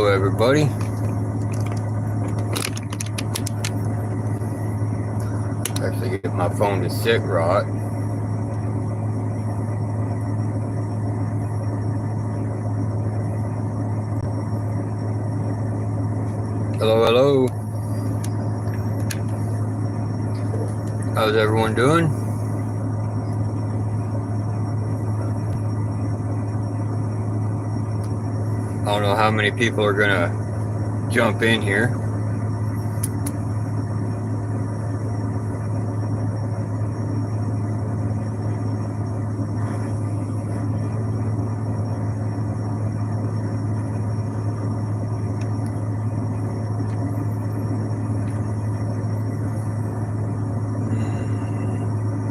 everybody. Actually get my phone to sit right. Hello. How's everyone doing? I don't know how many people are gonna jump in here.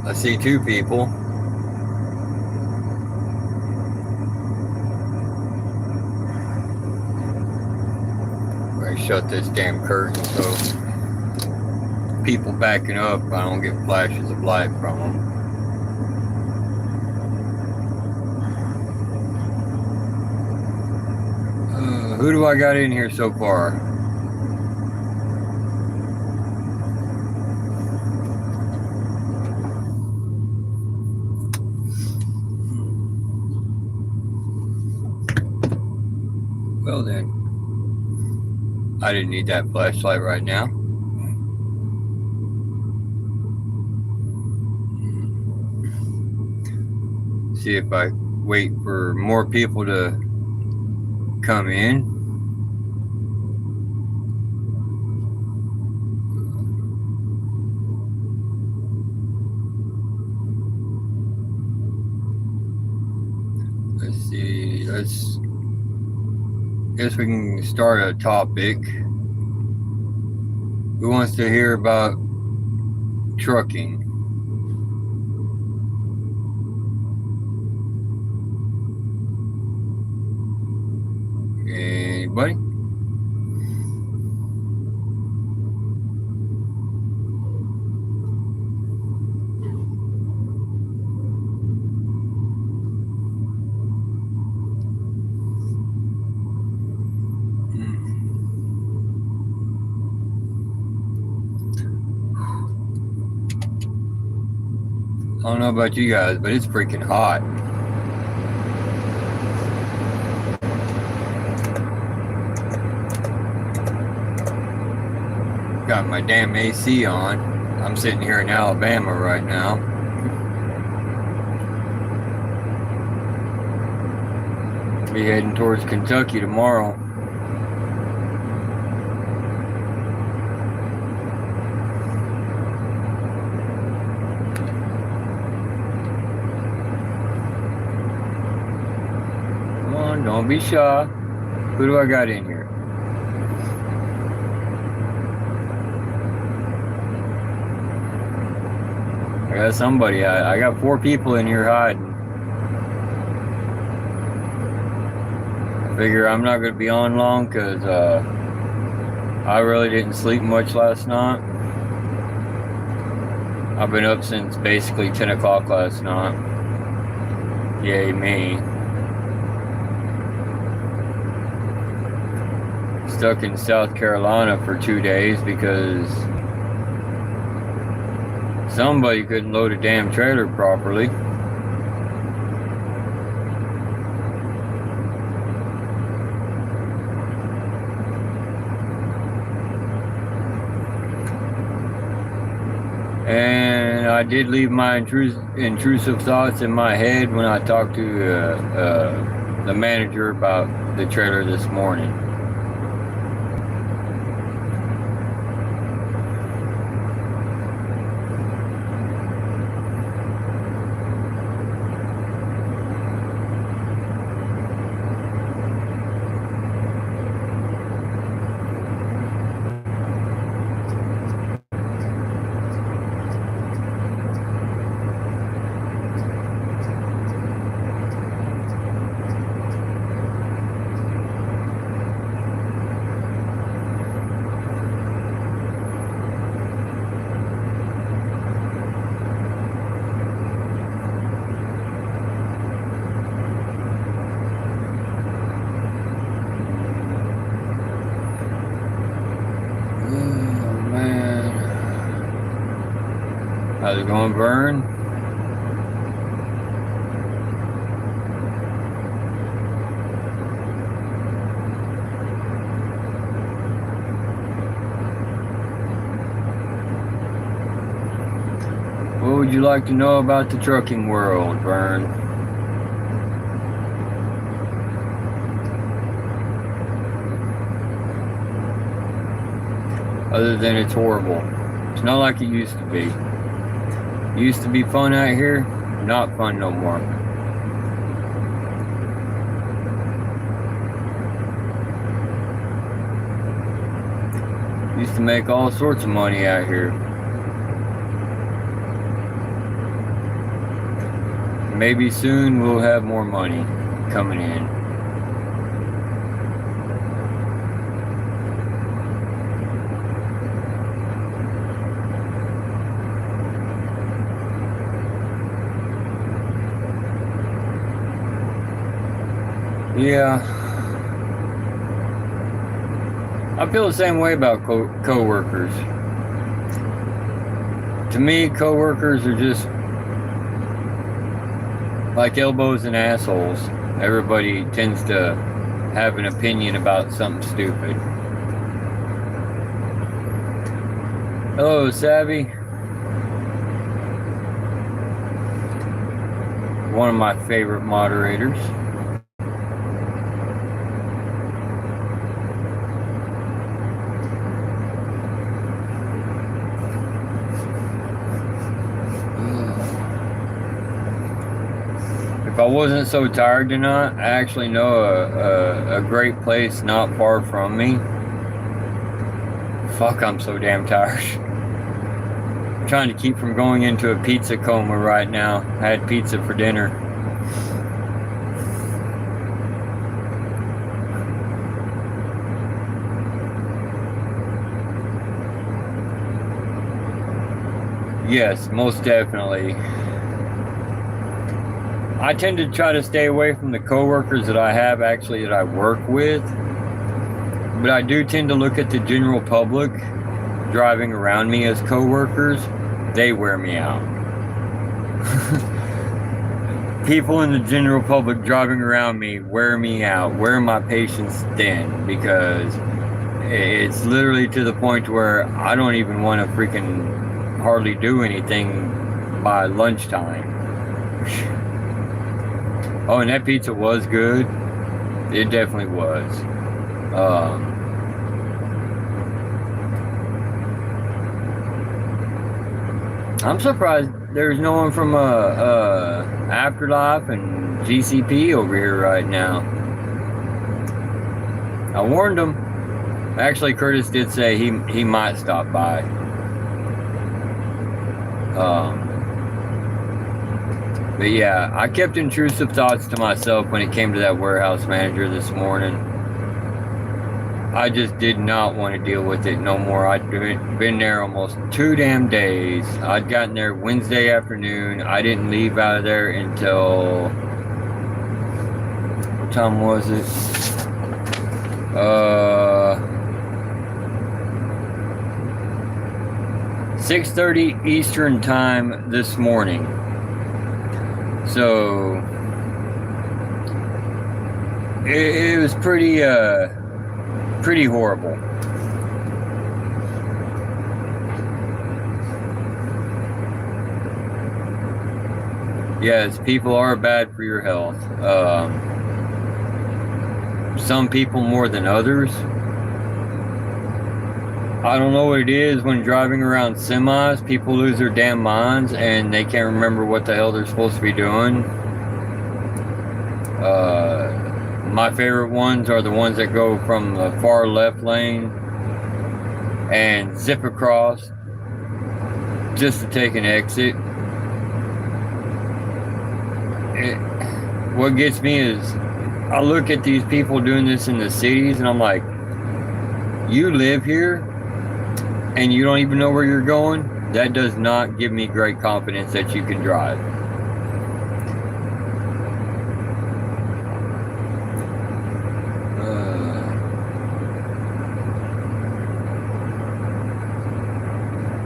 I see 2 people. Shut this damn curtain so people backing up, I don't get flashes of light from them. Who do I got in here so far? Well then, I didn't need that flashlight right now. See if I wait for more people to come in. Let's see, guess we can start a topic. Who wants to hear about trucking? Anybody? I don't know about you guys, but it's freaking hot. Got my damn AC on. I'm sitting here in Alabama right now. Be heading towards Kentucky tomorrow. Don't be shy. Who do I got in here? I got somebody. I got 4 people in here hiding. I figure I'm not going to be on long because I really didn't sleep much last night. I've been up since basically 10 o'clock last night. Yay me. Stuck in South Carolina for 2 days because somebody couldn't load a damn trailer properly. And I did leave my intrusive thoughts in my head when I talked to the manager about the trailer this morning. How's it going, Vern? What would you like to know about the trucking world, Vern? Other than it's horrible. It's not like it used to be. It used to be fun out here, not fun no more. Used to make all sorts of money out here. Maybe soon we'll have more money coming in. Yeah, I feel the same way about co-workers. To me, co-workers are just like elbows and assholes. Everybody tends to have an opinion about something stupid. Hello, Savvy. One of my favorite moderators. If I wasn't so tired tonight, I actually know a great place not far from me. Fuck, I'm so damn tired. I'm trying to keep from going into a pizza coma right now. I had pizza for dinner. Yes, most definitely. I tend to try to stay away from the coworkers that I have actually that I work with, but I do tend to look at the general public driving around me as coworkers. They wear me out. People in the general public driving around me wear me out, wear my patience thin, because it's literally to the point where I don't even want to freaking hardly do anything by lunchtime. Oh, and that pizza was good. It definitely was. I'm surprised there's no one from Afterlife and GCP over here right now. I warned him. Actually, Curtis did say he might stop by. But yeah, I kept intrusive thoughts to myself when it came to that warehouse manager this morning. I just did not want to deal with it no more. I'd been there almost 2 damn days. I'd gotten there Wednesday afternoon. I didn't leave out of there until... What time was it? 6:30 Eastern time this morning. So it was pretty horrible. Yes, people are bad for your health. Some people more than others. I don't know what it is when driving around semis, people lose their damn minds and they can't remember what the hell they're supposed to be doing. My favorite ones are the ones that go from the far left lane and zip across just to take an exit. What gets me is I look at these people doing this in the cities and I'm like, you live here and you don't even know where you're going? That does not give me great confidence that you can drive.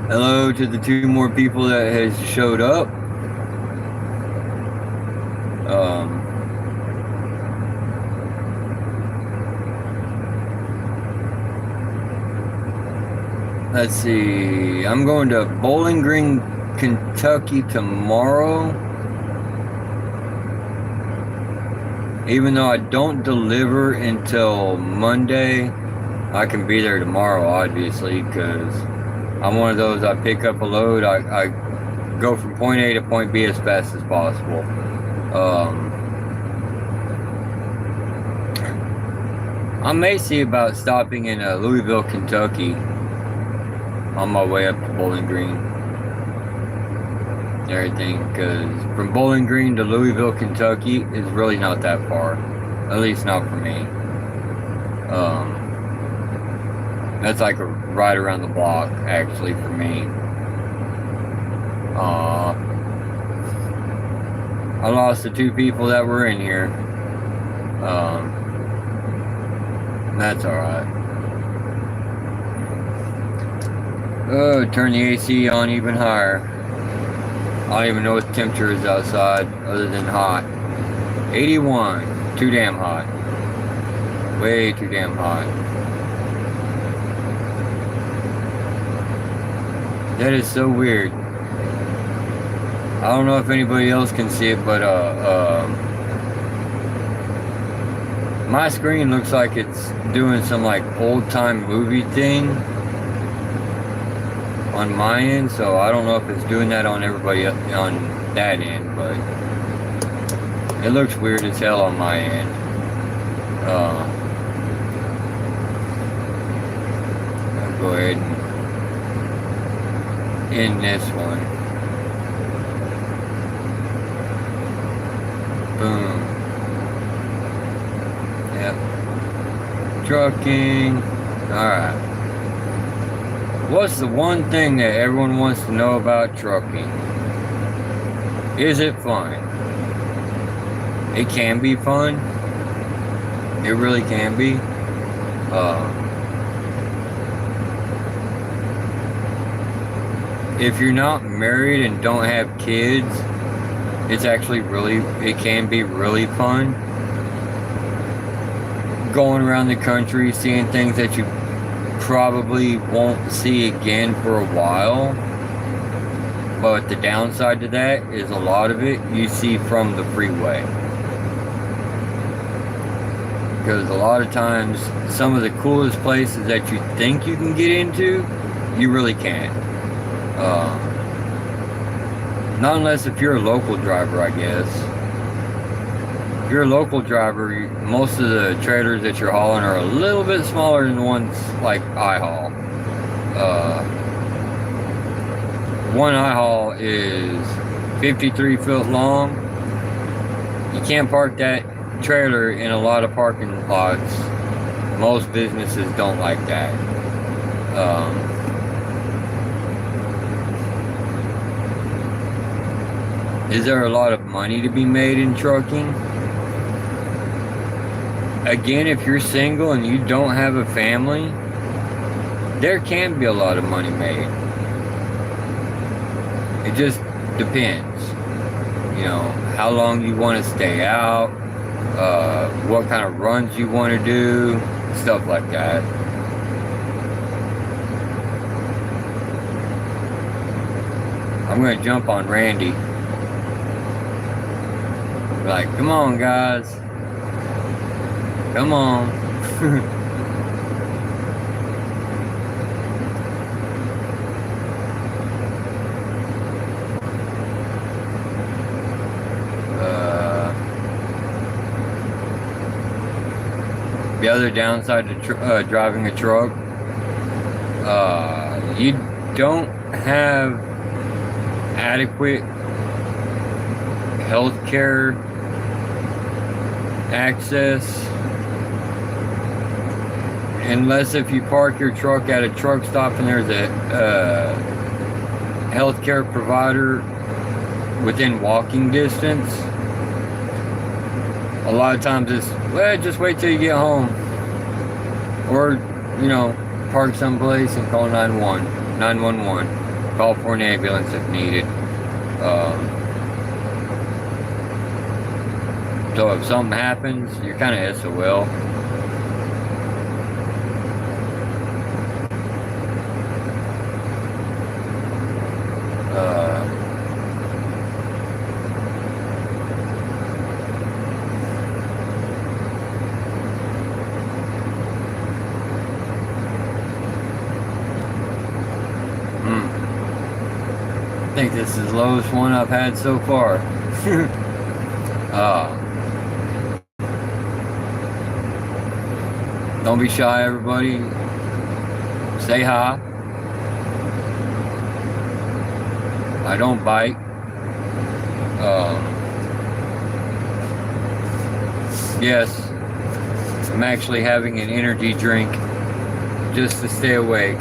Hello, hello to the 2 more people that has showed up. Let's see. I'm going to Bowling Green, Kentucky tomorrow. Even though I don't deliver until Monday, I can be there tomorrow, obviously, because I'm one of those, I pick up a load, I go from point A to point B as fast as possible. I may see about stopping in Louisville, Kentucky on my way up to Bowling Green. Everything, because from Bowling Green to Louisville, Kentucky is really not that far. At least not for me. That's like a right around the block, actually, for me. I lost the 2 people that were in here. That's alright. Oh, turn the AC on even higher. I don't even know what the temperature is outside other than hot. 81. Too damn hot. Way too damn hot. That is so weird. I don't know if anybody else can see it, but my screen looks like it's doing some like old time movie thing on my end, so I don't know if it's doing that on everybody on that end, but it looks weird as hell on my end. I'll go ahead and end this one. Boom. Yep. Trucking. Alright. What's the one thing that everyone wants to know about trucking? Is it fun? It can be fun. It really can be. If you're not married and don't have kids, it's actually it can be really fun. Going around the country, seeing things that you probably won't see again for a while. But the downside to that is a lot of it you see from the freeway. Because a lot of times, some of the coolest places that you think you can get into, you really can't. Not unless if you're a local driver, I guess. If you're a local driver, most of the trailers that you're hauling are a little bit smaller than the ones like I haul. One I haul is 53 foot long. You can't park that trailer in a lot of parking lots. Most businesses don't like that. Is there a lot of money to be made in trucking? Again, if you're single and you don't have a family, there can be a lot of money made. It just depends. You know, how long you want to stay out, what kind of runs you want to do, stuff like that. I'm going to jump on Randy. Like, come on, guys. Come on. The other downside to driving a truck, you don't have adequate healthcare access unless if you park your truck at a truck stop and there's a healthcare provider within walking distance. A lot of times it's, well, just wait till you get home, or, you know, park someplace and call 911. Call for an ambulance if needed. So if something happens, you're kind of SOL. I think this is the lowest one I've had so far. Don't be shy, everybody. Say hi. I don't bite. Yes, I'm actually having an energy drink just to stay awake.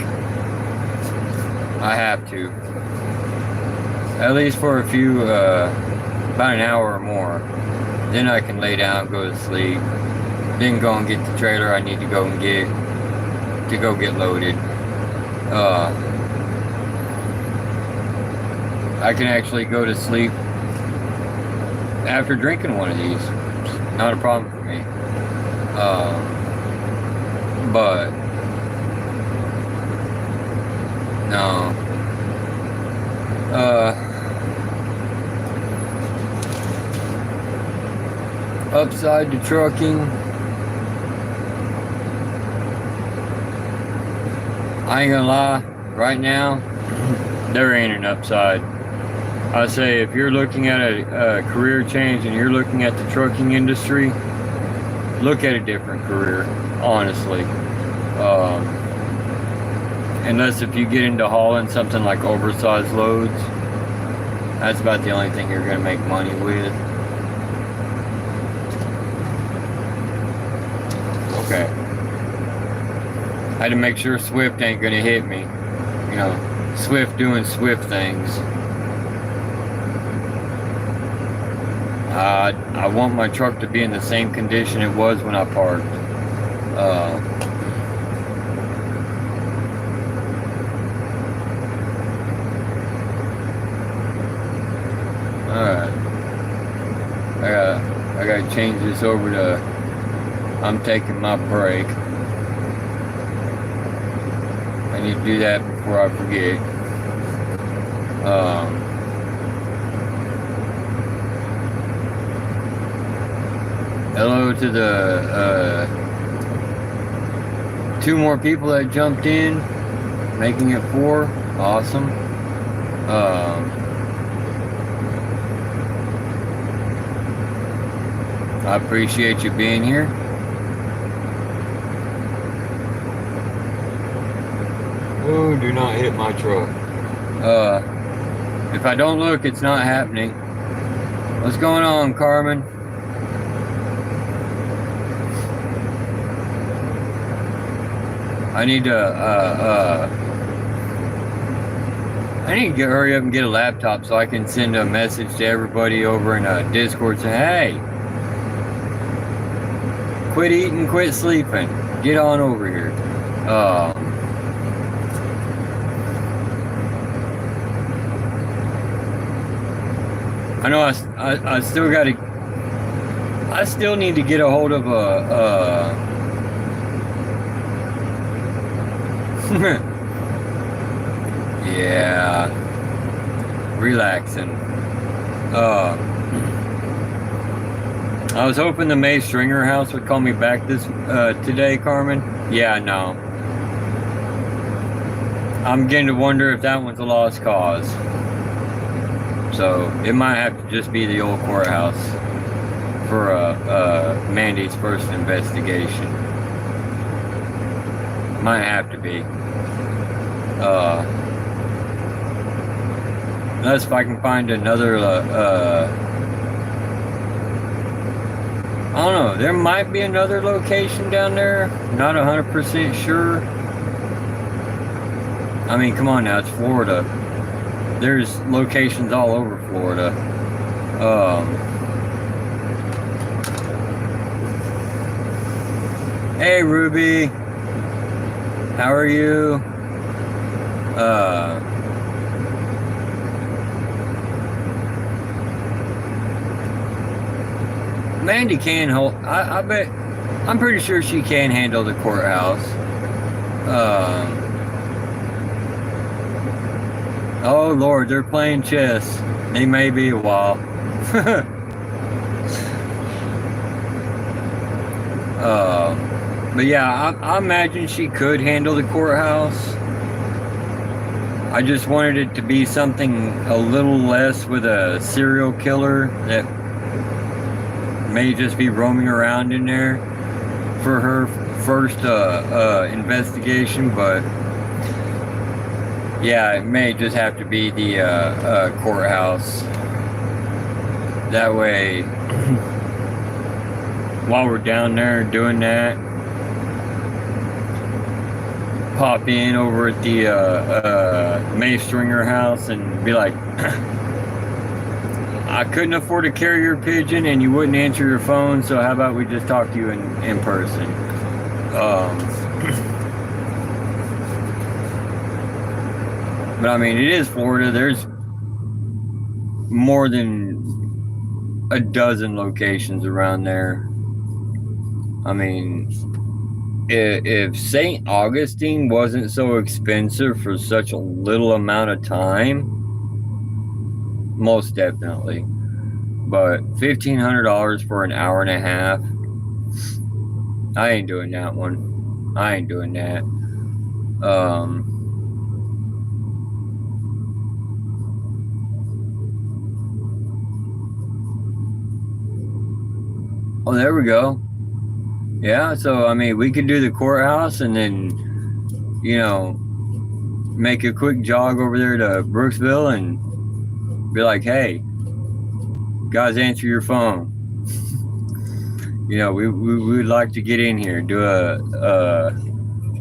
I have to. At least for a few, about an hour or more. Then I can lay down, go to sleep. Then go and get the trailer I need to go get loaded. I can actually go to sleep after drinking one of these. Not a problem for me. But no. Upside to trucking. I ain't gonna lie, right now, there ain't an upside. I say if you're looking at a career change and you're looking at the trucking industry, look at a different career, honestly. Unless if you get into hauling something like oversized loads, that's about the only thing you're gonna make money with. Okay. I had to make sure Swift ain't gonna hit me. You know, Swift doing Swift things. I want my truck to be in the same condition it was when I parked. Alright. I gotta change this over to I'm taking my break. I need to do that before I forget. Hello to the 2 more people that jumped in, making it 4. Awesome. I appreciate you being here. Oh, do not hit my truck. If I don't look, it's not happening. What's going on, Carmen? I need to hurry up and get a laptop so I can send a message to everybody over in Discord saying, hey, quit eating, quit sleeping. Get on over here. I know I still gotta, I still need to get a hold of yeah, relaxing. I was hoping the May Stringer house would call me back today, Carmen. Yeah, no. I'm beginning to wonder if that one's a lost cause. So it might have to just be the old courthouse for Mandy's first investigation. Might have to be. Unless if I can find another, I don't know, there might be another location down there. Not 100% sure. I mean, come on now, it's Florida. There's locations all over Florida. Hey, Ruby. How are you? Mandy can hold. I bet. I'm pretty sure she can handle the courthouse. Oh Lord, they're playing chess. They may be a while. But yeah, I imagine she could handle the courthouse. I just wanted it to be something a little less with a serial killer that may just be roaming around in there for her first investigation, but yeah, it may just have to be the courthouse. That way, while we're down there doing that, pop in over at the May Stringer house and be like, I couldn't afford a carrier pigeon and you wouldn't answer your phone, so how about we just talk to you in person? But I mean, it is Florida. There's more than a dozen locations around there. I mean, if St. Augustine wasn't so expensive for such a little amount of time, most definitely. But $1,500 for an hour and a half, I ain't doing that one. I ain't doing that. Oh, there we go. Yeah, so I mean, we could do the courthouse and then, you know, make a quick jog over there to Brooksville and be like, hey, guys, answer your phone. You know, we would like to get in here, do a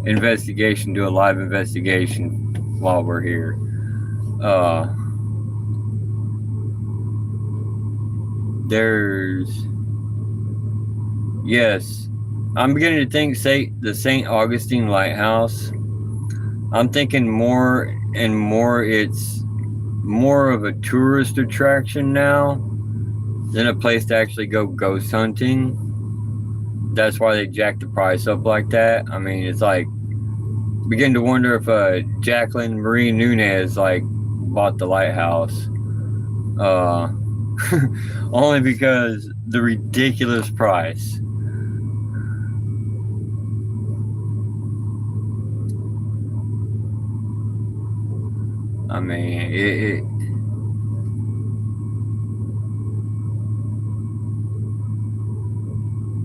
investigation, do a live investigation while we're here. Yes, I'm beginning to think, the St. Augustine Lighthouse. I'm thinking more and more it's more of a tourist attraction now than a place to actually go ghost hunting. That's why they jacked the price up like that. I mean, it's like, begin to wonder if Jacqueline Marie Nunez like bought the lighthouse. Only because the ridiculous price. I mean,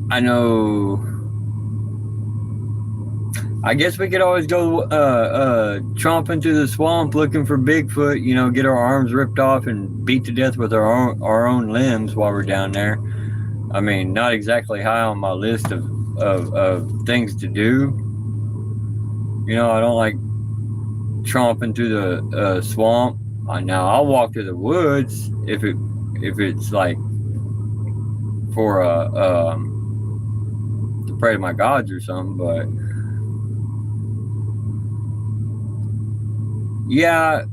I know. I guess we could always go tromping through the swamp looking for Bigfoot. You know, get our arms ripped off and beat to death with our own limbs while we're down there. I mean, not exactly high on my list of things to do. You know, I don't like tromping through the swamp. Now I'll walk through the woods if it's like for to pray to my gods or something. But yeah,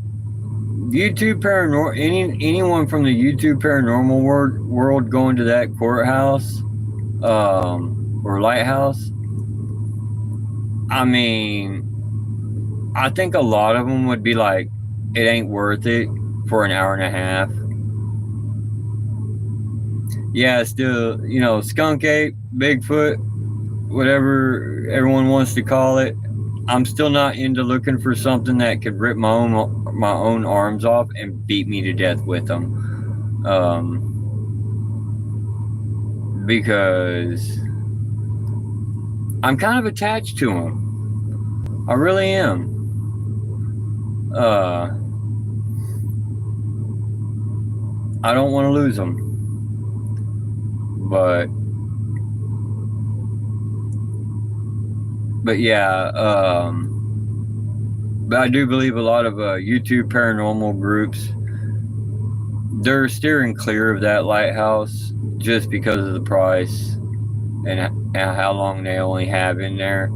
YouTube paranormal. Anyone from the YouTube paranormal world going to that courthouse or lighthouse? I mean, I think a lot of them would be like, it ain't worth it for an hour and a half. Yeah, still, you know, skunk ape, Bigfoot, whatever everyone wants to call it. I'm still not into looking for something that could rip my own arms off and beat me to death with them. Because I'm kind of attached to them. I really am. I don't want to lose them. But yeah, but I do believe a lot of YouTube paranormal groups, they're steering clear of that lighthouse just because of the price and how long they only have in there,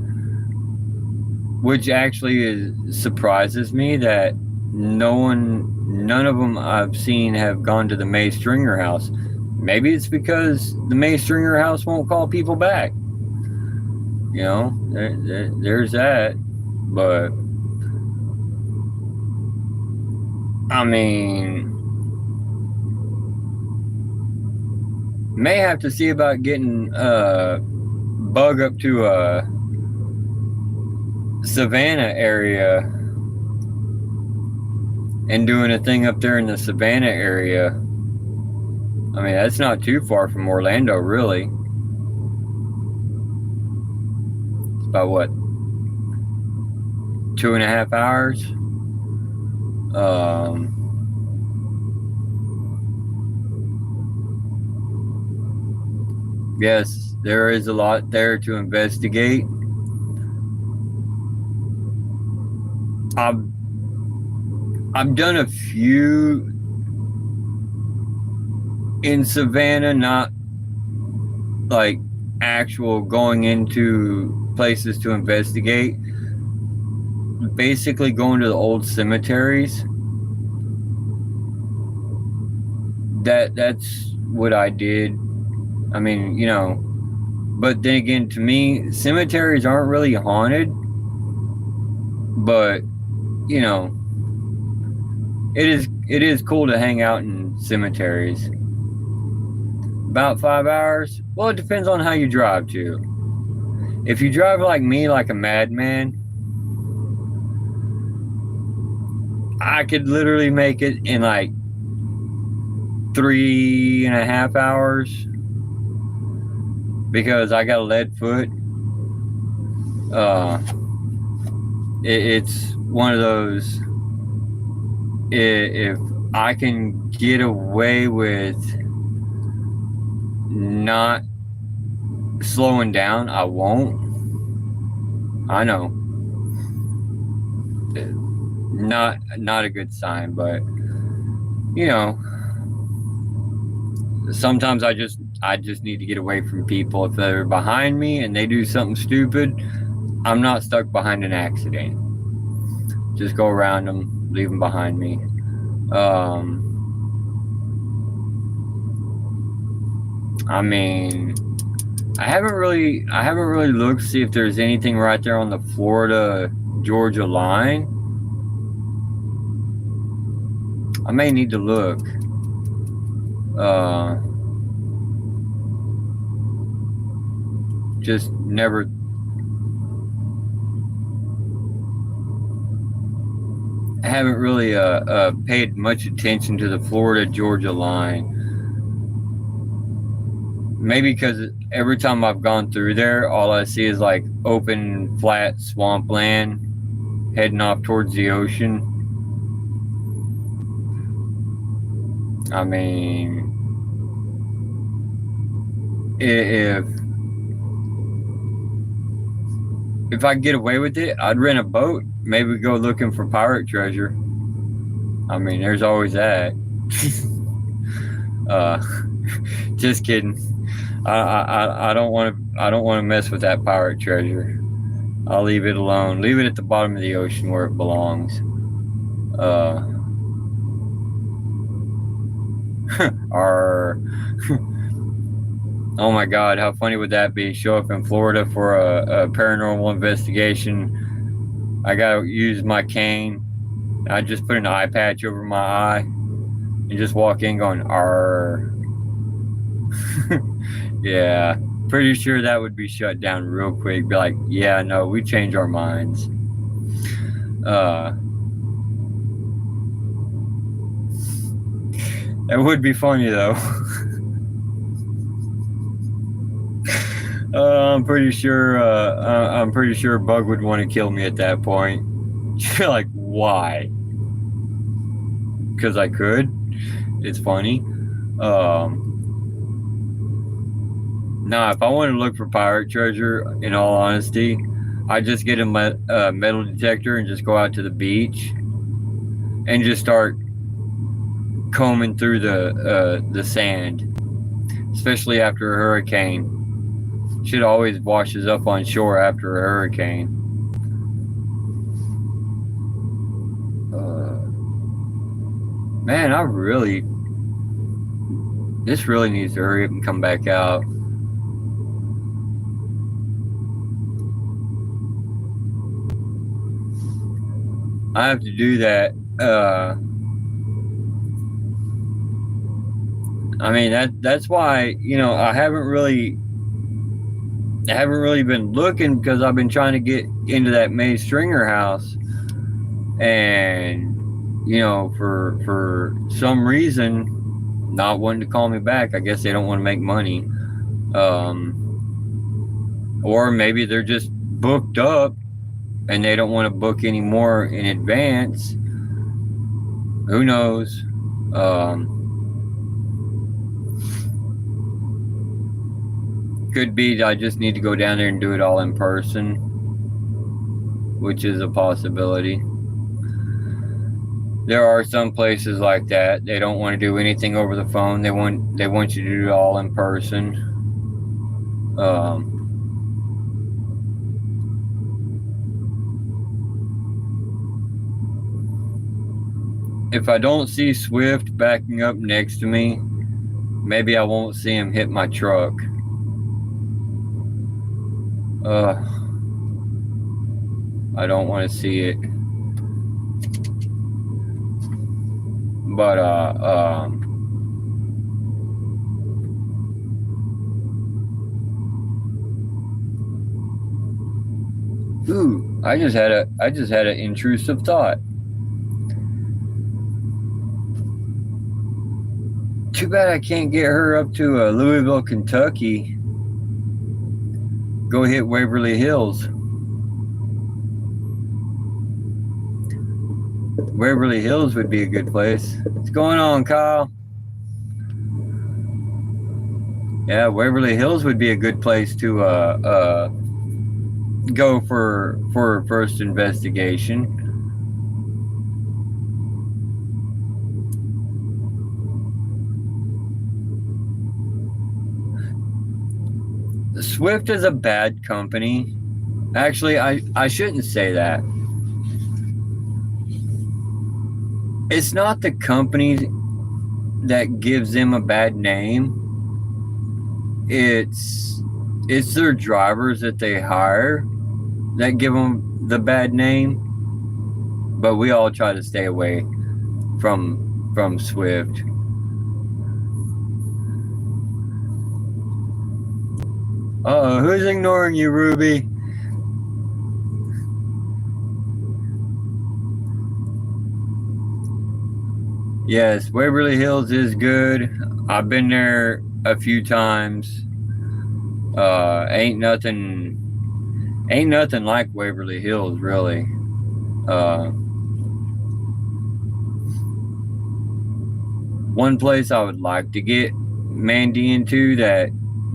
which actually surprises me that none of them I've seen have gone to the May Stringer house. Maybe it's because the May Stringer house won't call people back. You know, there's that. But, I mean, may have to see about getting Bug up to Savannah area and doing a thing up there in the Savannah area. I mean, that's not too far from Orlando, really. It's about what, 2.5 hours? Yes, there is a lot there to investigate. I've done a few in Savannah, not like actual going into places to investigate. Basically going to the old cemeteries. That's what I did. I mean, you know, but then again, to me, cemeteries aren't really haunted, but you know, it is cool to hang out in cemeteries. About 5 hours? Well, it depends on how you drive too. If you drive like me, like a madman, I could literally make it in like 3.5 hours because I got a lead foot. It's one of those. If I can get away with not slowing down, I won't. I know. Not a good sign, but you know, sometimes I just need to get away from people. If they're behind me and they do something stupid, I'm not stuck behind an accident. Just go around them, leave them behind me. I mean, I haven't really looked to see if there's anything right there on the Florida Georgia line. I may need to look. Just never. I haven't really paid much attention to the Florida Georgia line. Maybe because every time I've gone through there, all I see is like open, flat swampland heading off towards the ocean. I mean, if I get away with it, I'd rent a boat. Maybe go looking for pirate treasure. I mean, there's always that. Just kidding. I don't want to mess with that pirate treasure. I'll leave it alone. Leave it at the bottom of the ocean where it belongs. Oh my God, how funny would that be? Show up in Florida for a paranormal investigation. I gotta use my cane. I just put an eye patch over my eye and just walk in going, "Arr." Yeah, pretty sure that would be shut down real quick. Be like, yeah, no, we change our minds. It would be funny though. I'm pretty sure Bug would want to kill me at that point. You're like, why? Because I could. It's funny. Nah, if I want to look for pirate treasure, in all honesty, I just get a metal detector and just go out to the beach and just start combing through the sand, especially after a hurricane. Shit always washes up on shore after a hurricane. Man, This really needs to hurry up and come back out. I have to do that. I mean that's why, you know, I haven't really been looking, because I've been trying to get into that May Stringer house, and you know, for some reason not wanting to call me back. I guess they don't want to make money, or maybe they're just booked up and they don't want to book any more in advance. Who knows? Could be I just need to go down there and do it all in person, which is a possibility. There are some places like that. They don't want to do anything over the phone. They want you to do it all in person. If I don't see Swift backing up next to me, maybe I won't see him hit my truck. I don't want to see it. But ooh, I just had an intrusive thought. Too bad I can't get her up to Louisville, Kentucky. Go hit Waverly Hills. Waverly Hills would be a good place. What's going on, Kyle? Yeah, Waverly Hills would be a good place to go for a first investigation. Swift is a bad company. Actually, I shouldn't say that. It's not the company that gives them a bad name. It's their drivers that they hire that give them the bad name. But we all try to stay away from Swift. Uh-oh, who's ignoring you, Ruby? Yes, Waverly Hills is good. I've been there a few times. Ain't nothing like Waverly Hills, really. One place I would like to get Mandy into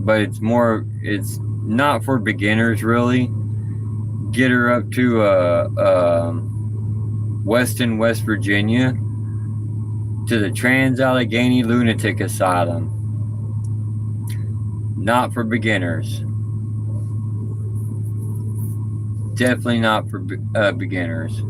but it's not for beginners, really. Get her up to Weston, West Virginia, to the Trans-Allegheny Lunatic Asylum. Not for beginners. Definitely not for beginners.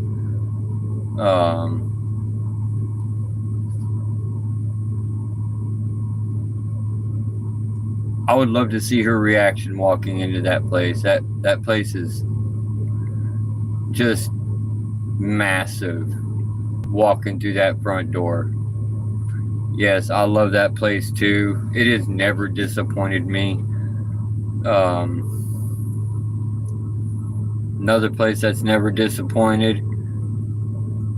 I would love to see her reaction walking into that place. That place is just massive. Walking through that front door. Yes, I love that place too. It has never disappointed me. Another place that's never disappointed,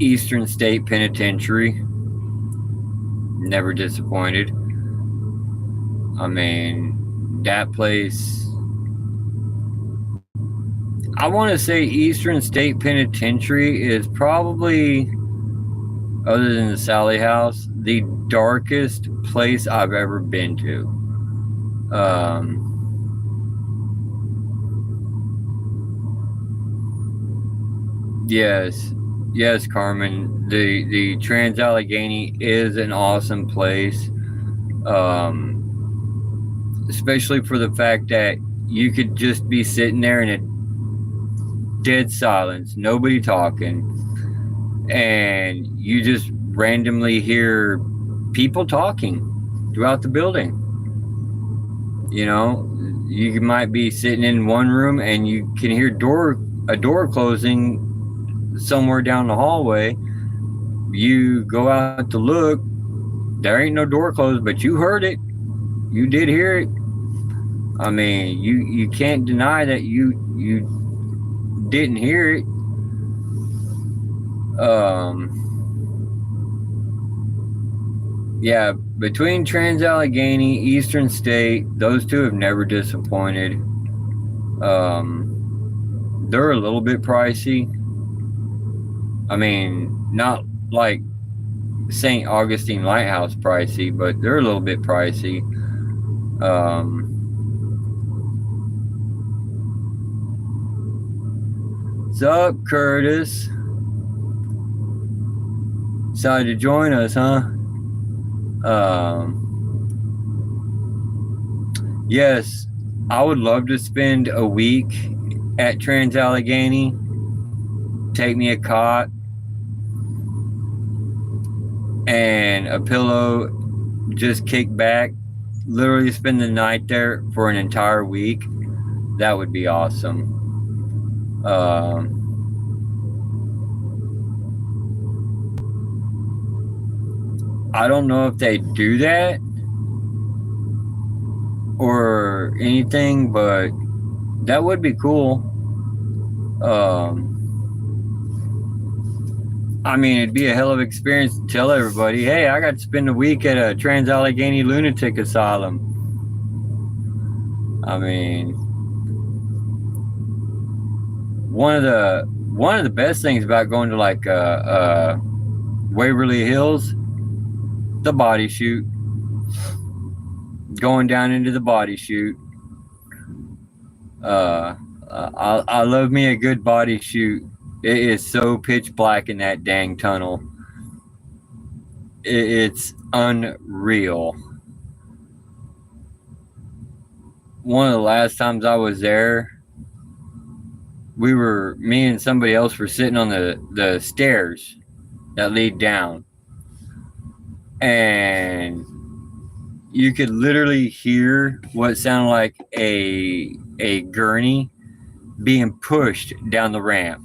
Eastern State Penitentiary. Never disappointed. I mean, that place, I want to say Eastern State Penitentiary is probably, other than the Sally House, the darkest place I've ever been to. Yes, Carmen. The Trans-Allegheny is an awesome place. Especially for the fact that you could just be sitting there in a dead silence, nobody talking, and you just randomly hear people talking. throughout the building. You know, you might be sitting in one room and you can hear a door closing somewhere down the hallway. You go out to look, there ain't no door closed, but you heard it. You did hear it. I mean, you can't deny that you didn't hear it. Yeah, between Trans-Allegheny, Eastern State, those two have never disappointed. They're a little bit pricey. I mean, not like St. Augustine Lighthouse pricey, but they're a little bit pricey. What's up, Curtis? Decided to join us, huh? Yes, I would love to spend a week at Trans-Allegheny. Take me a cot and a pillow, just kick back, literally spend the night there for an entire week. That would be awesome. I don't know if they do that or anything, but that would be cool. I mean, it'd be a hell of an experience to tell everybody, hey, I got to spend a week at a Trans-Allegheny lunatic asylum. I mean, one of the best things about going to like Waverly Hills, the body chute, going down into the body chute. I love me a good body chute. It is so pitch black in that dang tunnel. It's unreal. One of the last times I was there, me and somebody else were sitting on the stairs that lead down. And you could literally hear what sounded like a gurney being pushed down the ramp.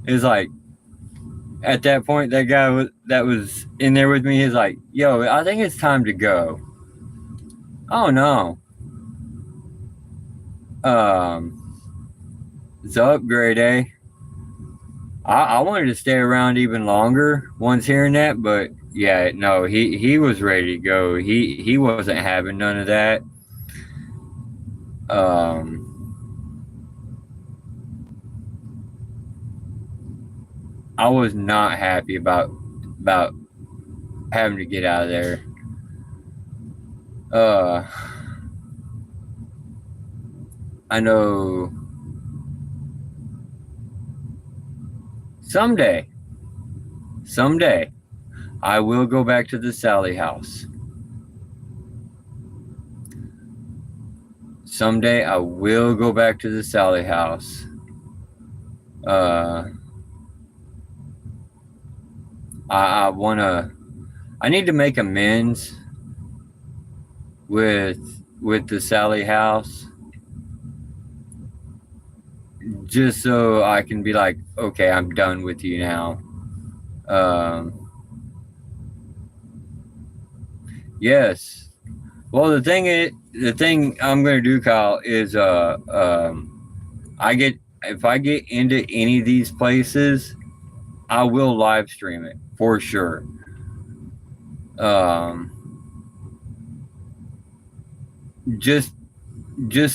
It was like, at that point, that guy that was in there with me, he's like, yo, I think it's time to go. Oh, no. It's an upgrade, eh? I wanted to stay around even longer once hearing that, but yeah, no, he was ready to go. He wasn't having none of that. I was not happy about having to get out of there. I know someday I will go back to the Sally house. Someday I will go back to the Sally house. I need to make amends with the Sally house, just so I can be like, okay, I'm done with you now. Yes. Well, the thing I'm gonna do, Kyle, is if I get into any of these places, I will live stream it for sure. Just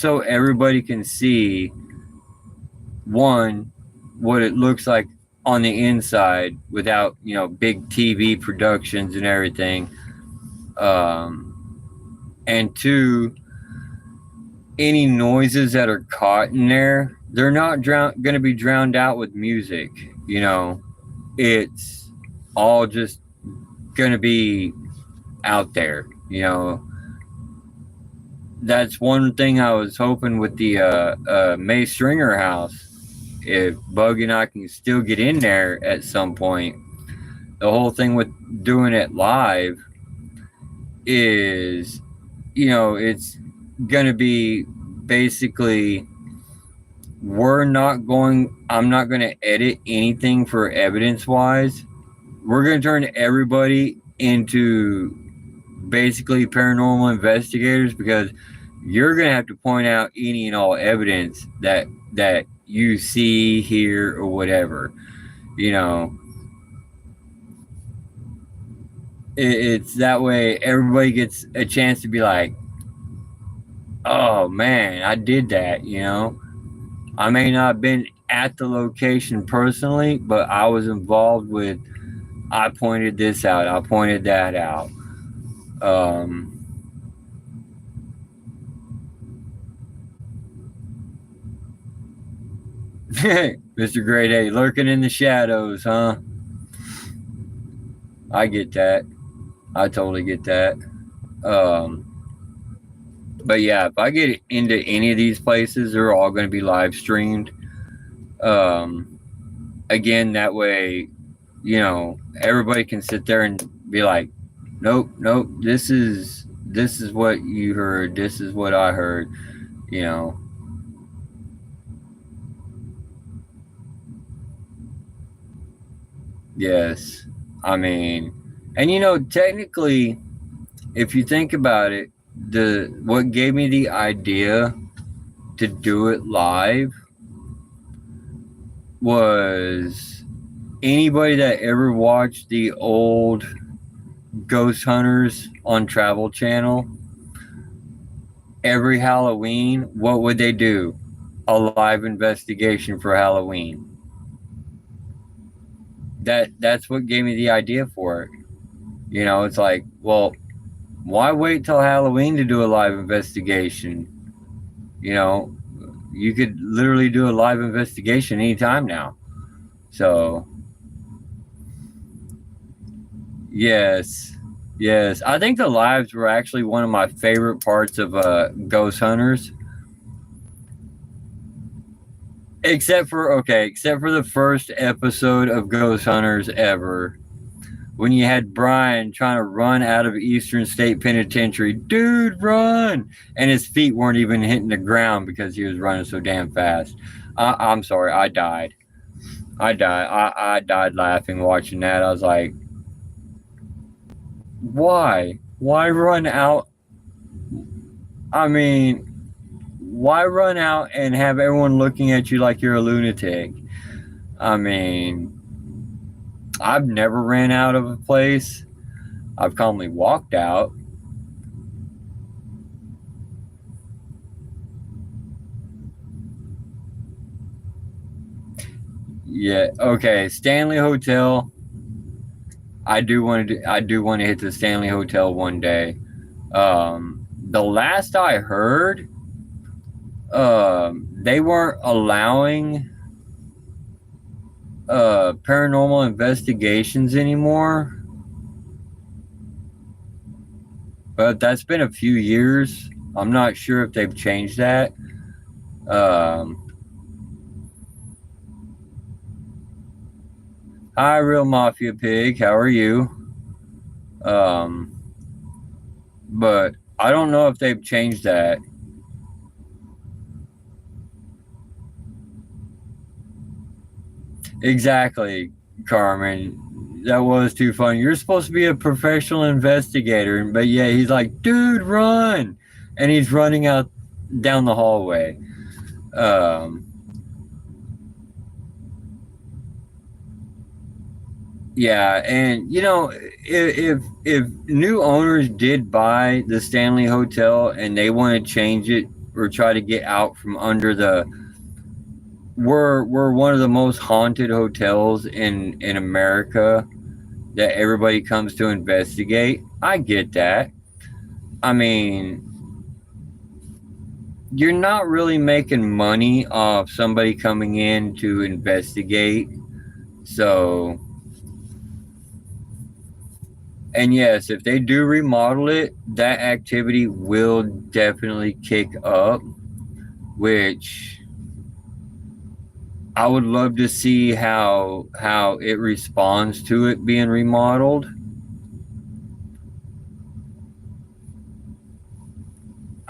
so everybody can see, one, what it looks like on the inside without, big TV productions and everything. And two, any noises that are caught in there, they're not going to be drowned out with music. It's all just going to be out there. That's one thing I was hoping with the May Stringer house. If Bug and I can still get in there at some point, the whole thing with doing it live is, it's going to be basically, I'm not going to edit anything for evidence wise. We're going to turn everybody into basically paranormal investigators, because you're going to have to point out any and all evidence that you see, hear, or whatever. You know, it's that way everybody gets a chance to be like, oh man, I did that. I may not have been at the location personally, but I was involved with, I pointed this out, I pointed that out. Mr. Great A, lurking in the shadows, huh? I get that. I totally get that. Um, but yeah, if I get into any of these places, they're all going to be live streamed. Um, Again, that way, everybody can sit there and be like, nope, nope, this is what you heard, this is what I heard, you know. Yes. I mean, and technically, if you think about it, the what gave me the idea to do it live was anybody that ever watched the old Ghost Hunters on Travel Channel. Every Halloween, what would they do? A live investigation for Halloween. That's what gave me the idea for it. It's like, well, why wait till Halloween to do a live investigation? You could literally do a live investigation anytime now. So, yes, yes. I think the lives were actually one of my favorite parts of Ghost Hunters. Except for the first episode of Ghost Hunters ever, when you had Brian trying to run out of Eastern State Penitentiary. Dude, run! And his feet weren't even hitting the ground because he was running so damn fast. I'm sorry, I died. I died laughing watching that. I was like, why? Why run out? I mean, why run out and have everyone looking at you like you're a lunatic? I mean, I've never ran out of a place. I've calmly walked out. Yeah. Okay. Stanley Hotel. I do want to. I do want to hit the Stanley Hotel one day. The last I heard, they weren't allowing paranormal investigations anymore. But that's been a few years. I'm not sure if they've changed that. Um, Hi, Real Mafia Pig. How are you? Um, but I don't know if they've changed that. Exactly, Carmen. That was too funny. You're supposed to be a professional investigator, but yeah, he's like, dude, run! And he's running out down the hallway. Um, yeah, and if new owners did buy the Stanley Hotel and they want to change it or try to get out from under we're one of the most haunted hotels in America that everybody comes to investigate. I get that. I mean, you're not really making money off somebody coming in to investigate. So, and yes, if they do remodel it, that activity will definitely kick up, which I would love to see how it responds to it being remodeled.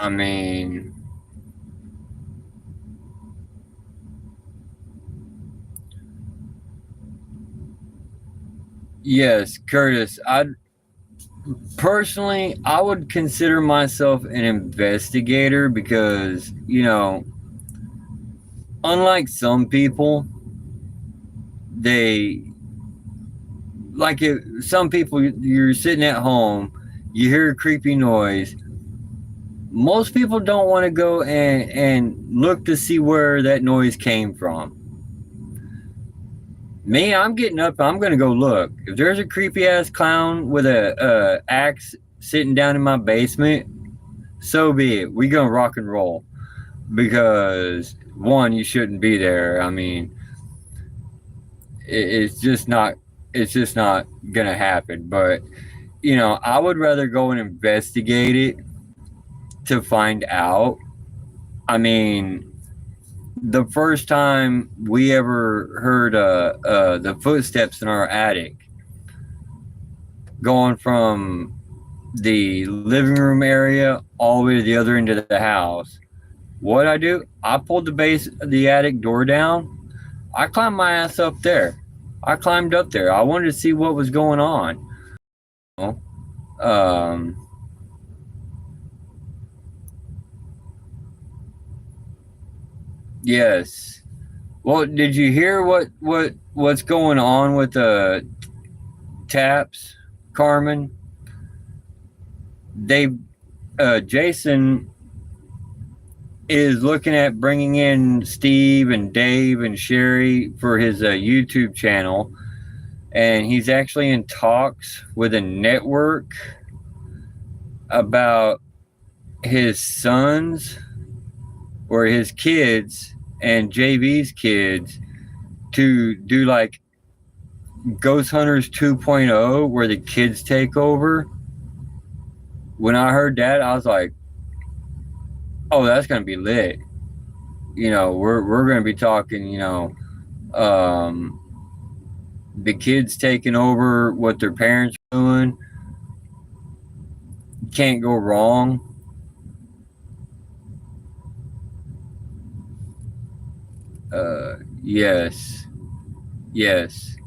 I mean, yes, Curtis. I would consider myself an investigator because, unlike some people, they like it. Some people, you're sitting at home, you hear a creepy noise. Most people don't want to go and look to see where that noise came from. Me, I'm getting up. I'm gonna go look. If there's a creepy ass clown with a axe sitting down in my basement, so be it. We gonna rock and roll because one, you shouldn't be there. I mean, it's just not. It's just not gonna happen. But I would rather go and investigate it to find out. I mean, the first time we ever heard the footsteps in our attic going from the living room area all the way to the other end of the house, what I do, I pulled the base of the attic door down. I climbed my ass up there. I climbed up there. I wanted to see what was going on. Um, yes. Well, did you hear what's going on with the taps, Carmen? They Jason is looking at bringing in Steve and Dave and Sherry for his YouTube channel, and he's actually in talks with a network about his sons or his kids and JV's kids to do like Ghost Hunters 2.0 where the kids take over. When I heard that, I was like, oh, that's gonna be lit. We're gonna be talking, the kids taking over what their parents are doing. Can't go wrong. Yes. Yes.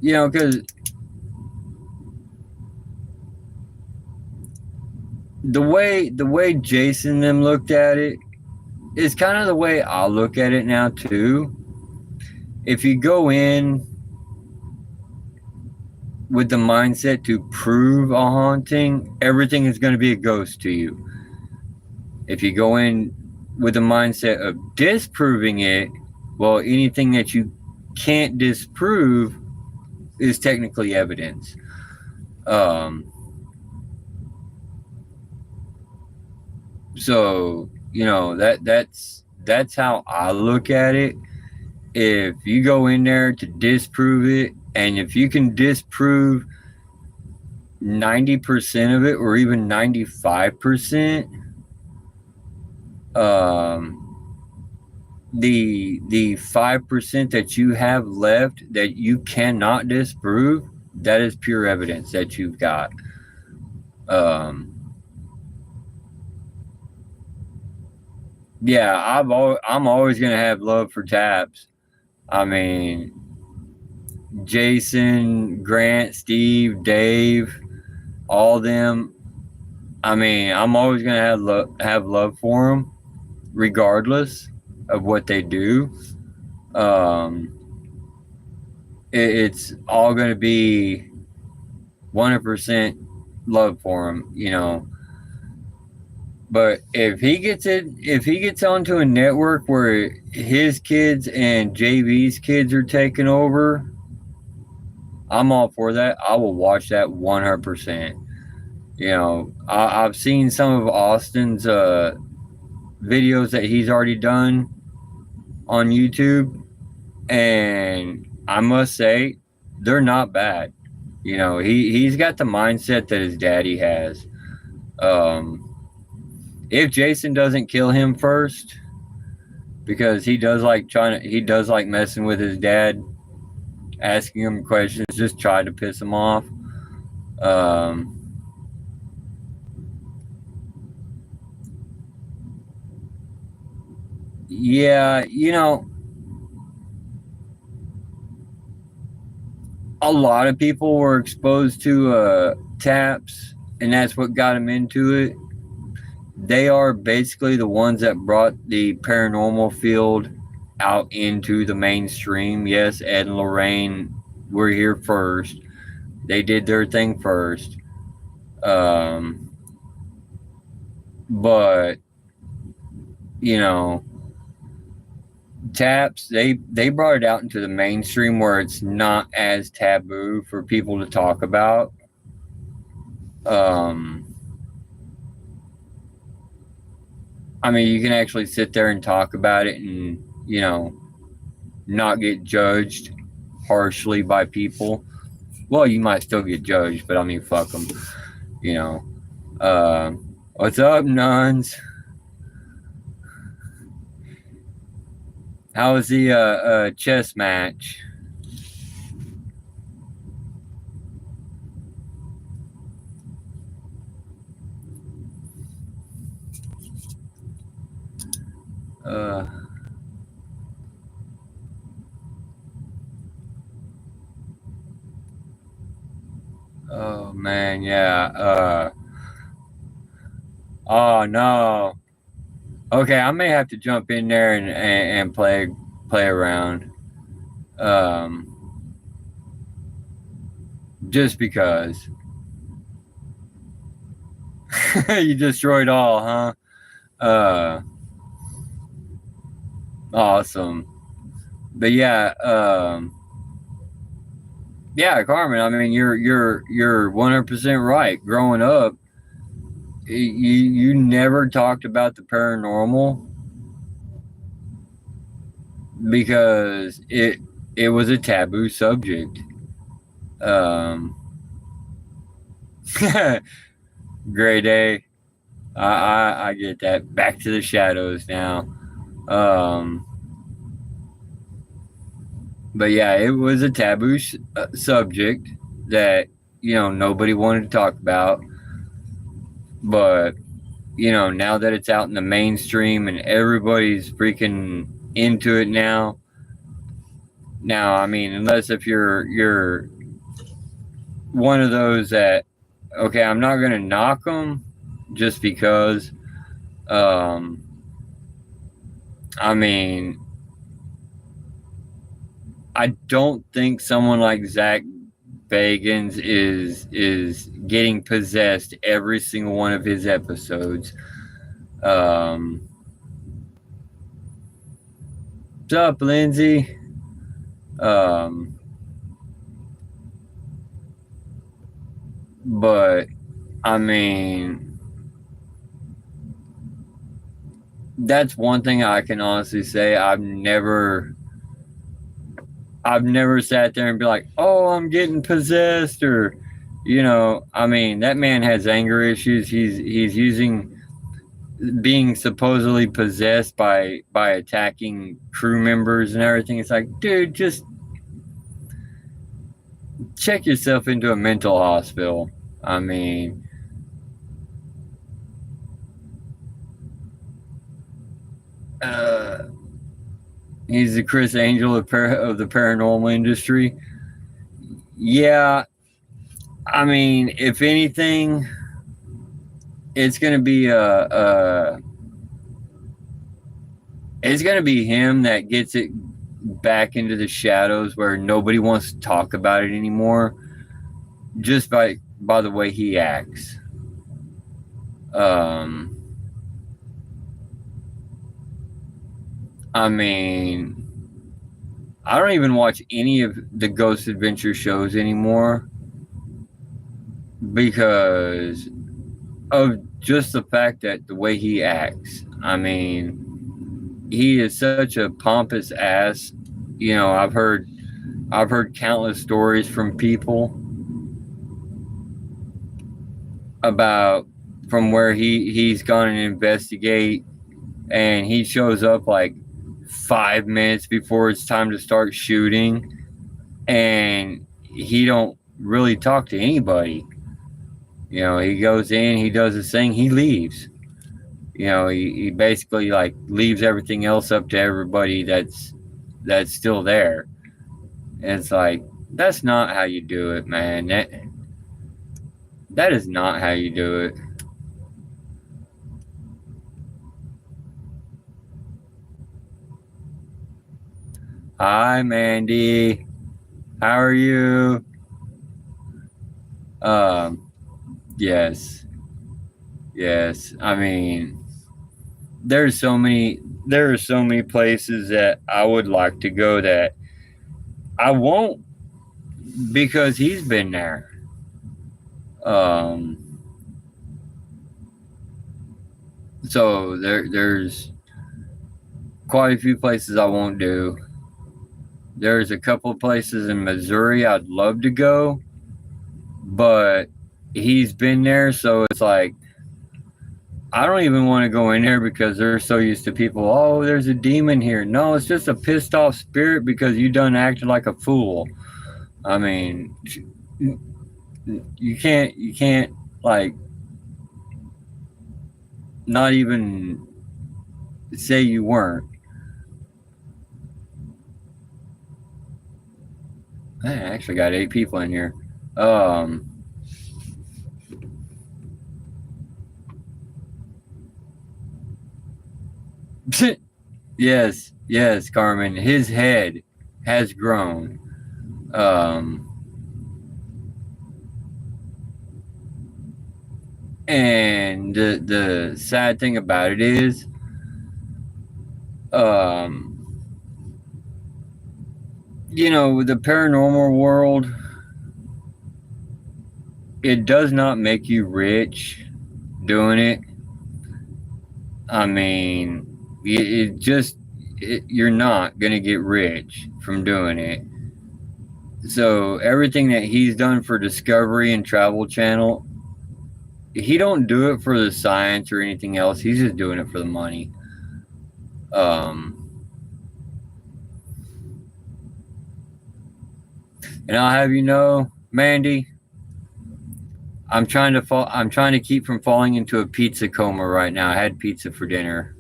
Because the way Jason and them looked at it is kind of the way I look at it now too. If you go in with the mindset to prove a haunting, everything is going to be a ghost to you. If you go in with the mindset of disproving it, well, anything that you can't disprove is technically evidence. So that's how I look at it. If you go in there to disprove it, and if you can disprove 90% of it or even 95%, the 5% that you have left that you cannot disprove, that is pure evidence that you've got. Yeah, I'm always gonna have love for Taps. I mean, Jason, Grant, Steve, Dave, all them. I mean, I'm always gonna have love for them, regardless of what they do. It's all gonna be 100% love for him. But if he gets onto a network where his kids and JV's kids are taking over, I'm all for that. I will watch that 100%. I've seen some of Austin's videos that he's already done on YouTube, and I must say they're not bad. He's got the mindset that his daddy has. If Jason doesn't kill him first, because he does like messing with his dad, asking him questions, just try to piss him off. Yeah, a lot of people were exposed to taps, and that's what got them into it. They are basically the ones that brought the paranormal field out into the mainstream. Yes, Ed and Lorraine were here first. They did their thing first. Um, but you know, taps they brought it out into the mainstream where it's not as taboo for people to talk about. Um, I mean, you can actually sit there and talk about it and, not get judged harshly by people. Well, you might still get judged, but I mean, fuck them, you know. Uh, what's up, nuns? How was the chess match? Uh, oh man, yeah. Oh no. Okay, I may have to jump in there and play around. Um, just because you destroyed all, huh? Awesome. But yeah, Carmen. I mean, you're 100% right. Growing up, you never talked about the paranormal because it was a taboo subject. Um, Great day. I get that. Back to the shadows now. Um, but yeah, it was a taboo subject that nobody wanted to talk about. But now that it's out in the mainstream and everybody's freaking into it now. Now, I mean, unless if you're one of those that, okay, I'm not gonna knock them just because. Um, I mean, I don't think someone like Zach Bagans is getting possessed every single one of his episodes. Um, what's up, Lindsay? Um, but I mean, that's one thing I can honestly say. I've never sat there and be like, "Oh, I'm getting possessed," or, I mean, that man has anger issues. He's using being supposedly possessed by attacking crew members and everything. It's like, dude, just check yourself into a mental hospital. I mean, uh, he's the Chris Angel of the paranormal industry. Yeah, I mean, if anything, it's gonna be it's gonna be him that gets it back into the shadows where nobody wants to talk about it anymore, just by the way he acts. Um, I mean, I don't even watch any of the Ghost Adventure shows anymore because of just the fact that the way he acts. I mean, he is such a pompous ass. I've heard countless stories from people about from where he's gone and investigate, and he shows up like 5 minutes before it's time to start shooting, and he don't really talk to anybody. He goes in, he does his thing, he leaves. You know, he basically like leaves everything else up to everybody that's still there. And it's like, that's not how you do it, man. That is not how you do it. Hi, Mandy. How are you? Um, yes, yes. I mean, there are so many places that I would like to go that I won't because he's been there. Um, so there's quite a few places I won't do. There's a couple of places in Missouri I'd love to go, but he's been there, so it's like I don't even want to go in there because they're so used to people. Oh, there's a demon here. No, it's just a pissed off spirit because you done acted like a fool. I mean, you can't like not even say you weren't. I actually got 8 people in here. Um, yes, yes, Carmen. His head has grown. Um, and the sad thing about it is, um, you know, the paranormal world, it does not make you rich doing it. I mean, you're not gonna get rich from doing it. So everything that he's done for Discovery and Travel Channel, he don't do it for the science or anything else. He's just doing it for the money. Um, and I'll have you know, Mandy, I'm trying to keep from falling into a pizza coma right now. I had pizza for dinner.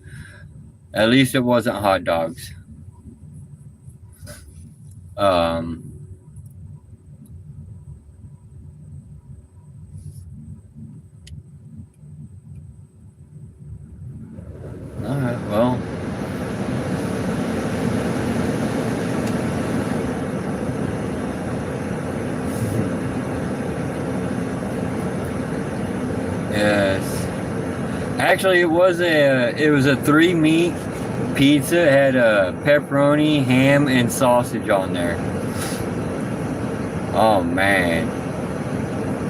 At least it wasn't hot dogs. Um, all right, well, yes. Actually, it was a 3 meat pizza. It had pepperoni, ham, and sausage on there. Oh man,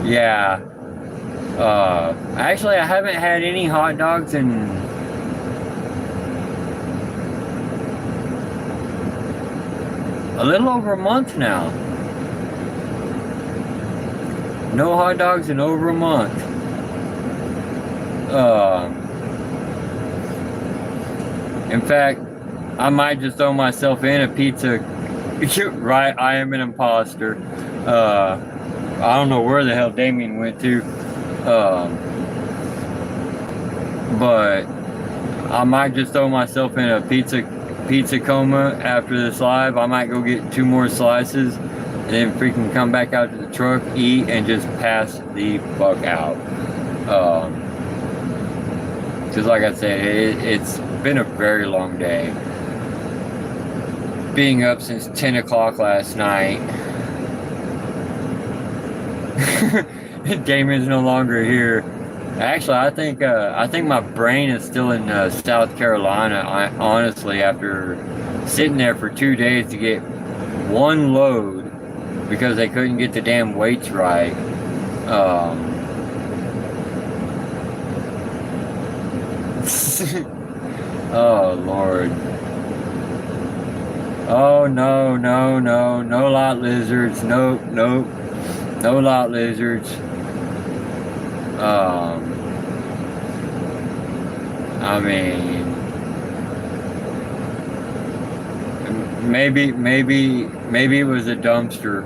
yeah. Actually, I haven't had any hot dogs in a little over a month now. No hot dogs in over a month. Uh, in fact, I might just throw myself in a pizza. Right, I am an imposter. I don't know where the hell Damien went to. Um, but I might just throw myself in a pizza coma after this live. I might go get 2 more slices and then freaking come back out to the truck, eat, and just pass the fuck out. Because like I said, it's been a very long day. Being up since 10 o'clock last night. Damien's no longer here. Actually, I think my brain is still in South Carolina. Honestly, after sitting there for 2 days to get one load because they couldn't get the damn weights right. Oh Lord. Oh no, no, no, no lot lizards. Nope, nope. No lot lizards. I mean, maybe it was a dumpster.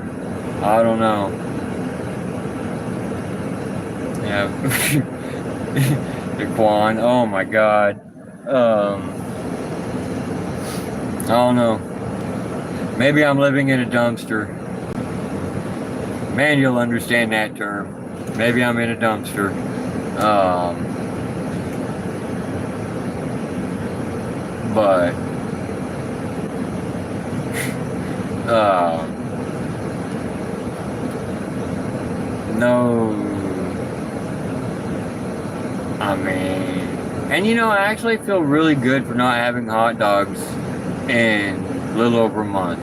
I don't know. Yeah. Daquan. Oh my God. I don't know. Maybe I'm living in a dumpster. Man, you'll understand that term. Maybe I'm in a dumpster. But no, I mean, and you know, I actually feel really good for not having hot dogs in a little over a month.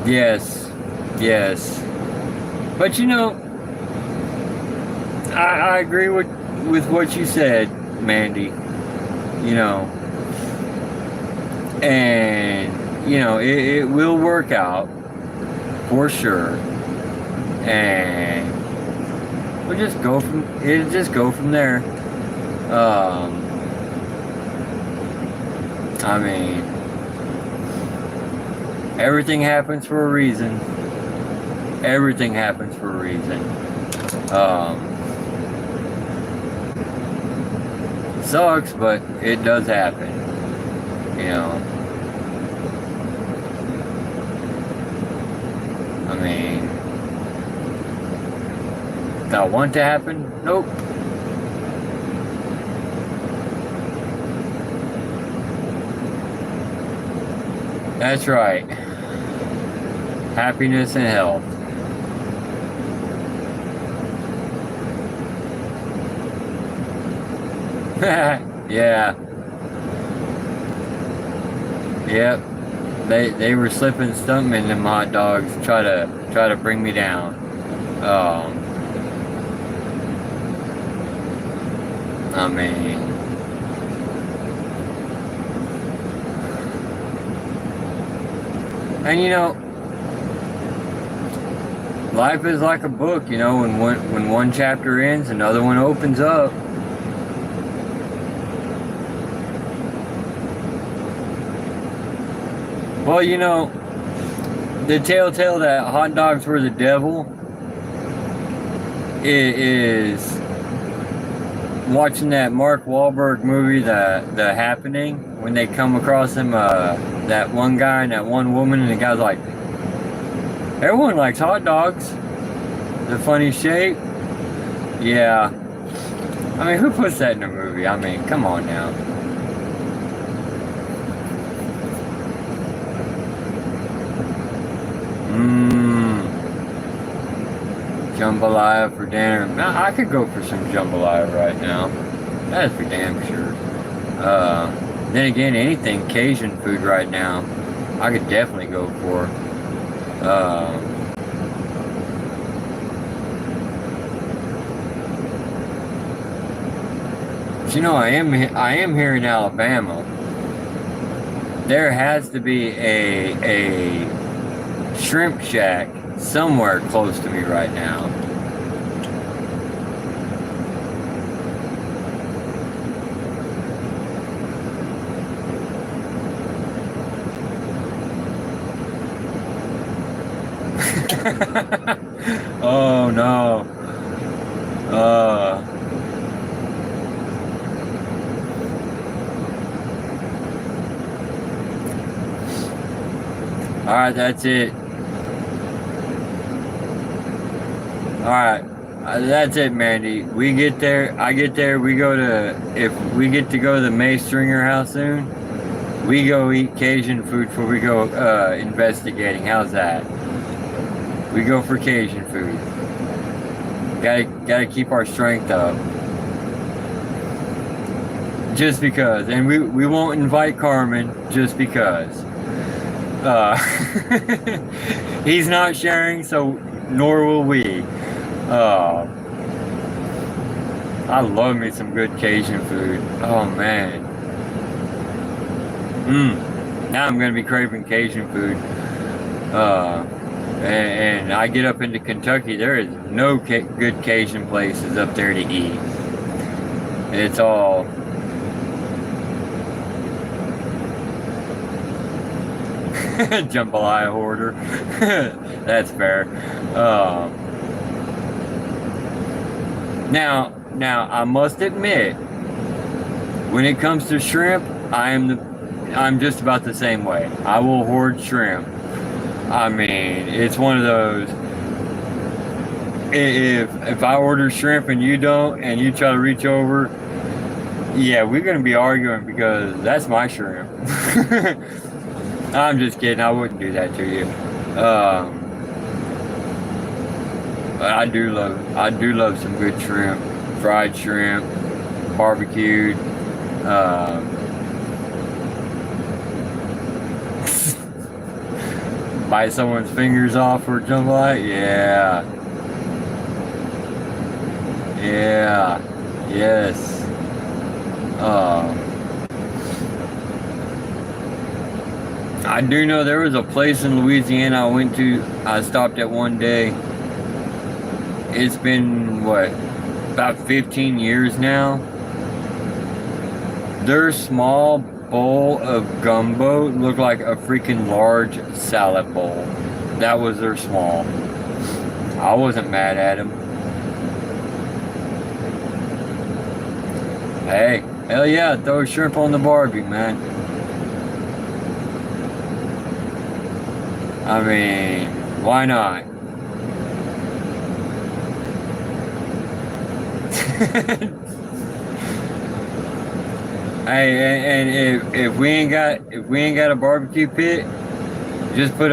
Yes, yes. But you know, I agree with what you said, Mandy. You know, and you know it will work out for sure, and it'll just go from there. I mean, everything happens for a reason. Everything happens for a reason. Sucks, but it does happen. You know. I mean, do I want to happen? Nope. That's right. Happiness and health. Yeah. Yep. They were slipping something in them hot dogs to try to bring me down. I mean, and you know, life is like a book. You know, when one chapter ends, another one opens up. Well, you know, the telltale that hot dogs were the devil is watching that Mark Wahlberg movie, The Happening, when they come across him, that one guy and that one woman, and the guy's like, everyone likes hot dogs. The funny shape. Yeah. I mean, who puts that in a movie? I mean, come on now. Jambalaya for dinner. Now, I could go for some jambalaya right now. That is for damn sure. Then again, anything Cajun food right now, I could definitely go for. But you know, I am here in Alabama. There has to be a shrimp shack somewhere close to me right now. Oh no. Alright, that's it. Alright, that's it, Mandy. We get there, I get there, if we get to go to the May Stringer house soon, we go eat Cajun food before we go investigating. How's that? We go for Cajun food. Gotta keep our strength up. Just because. And we won't invite Carmen just because. He's not sharing, so nor will we. I love me some good Cajun food. Oh man. Now I'm gonna be craving Cajun food. And I get up into Kentucky, there is no good Cajun places up there to eat. It's all Jambalaya hoarder. That's fair. Now I must admit, when it comes to shrimp, I'm just about the same way. I will hoard shrimp. I mean, it's one of those. If I order shrimp and you don't, and you try to reach over, yeah, we're gonna be arguing because that's my shrimp. I'm just kidding. I wouldn't do that to you. But I do love some good shrimp, fried shrimp, barbecued. Bite someone's fingers off for jambalaya. Yeah. Yeah. Yes. I do know there was a place in Louisiana I stopped at one day. It's been, what, about 15 years now? Their small bowl of gumbo looked like a freaking large salad bowl. That was their small. I wasn't mad at them. Hey, hell yeah, throw shrimp on the barbie, man. I mean, why not? Hey, and if we ain't got a barbecue pit, just put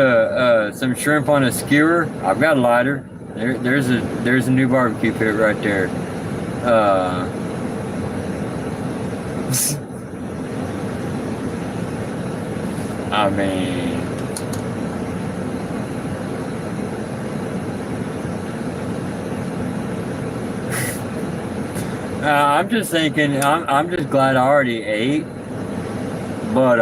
some shrimp on a skewer. I've got a lighter. There's a new barbecue pit right there. I mean, I'm just thinking. I'm just glad I already ate. But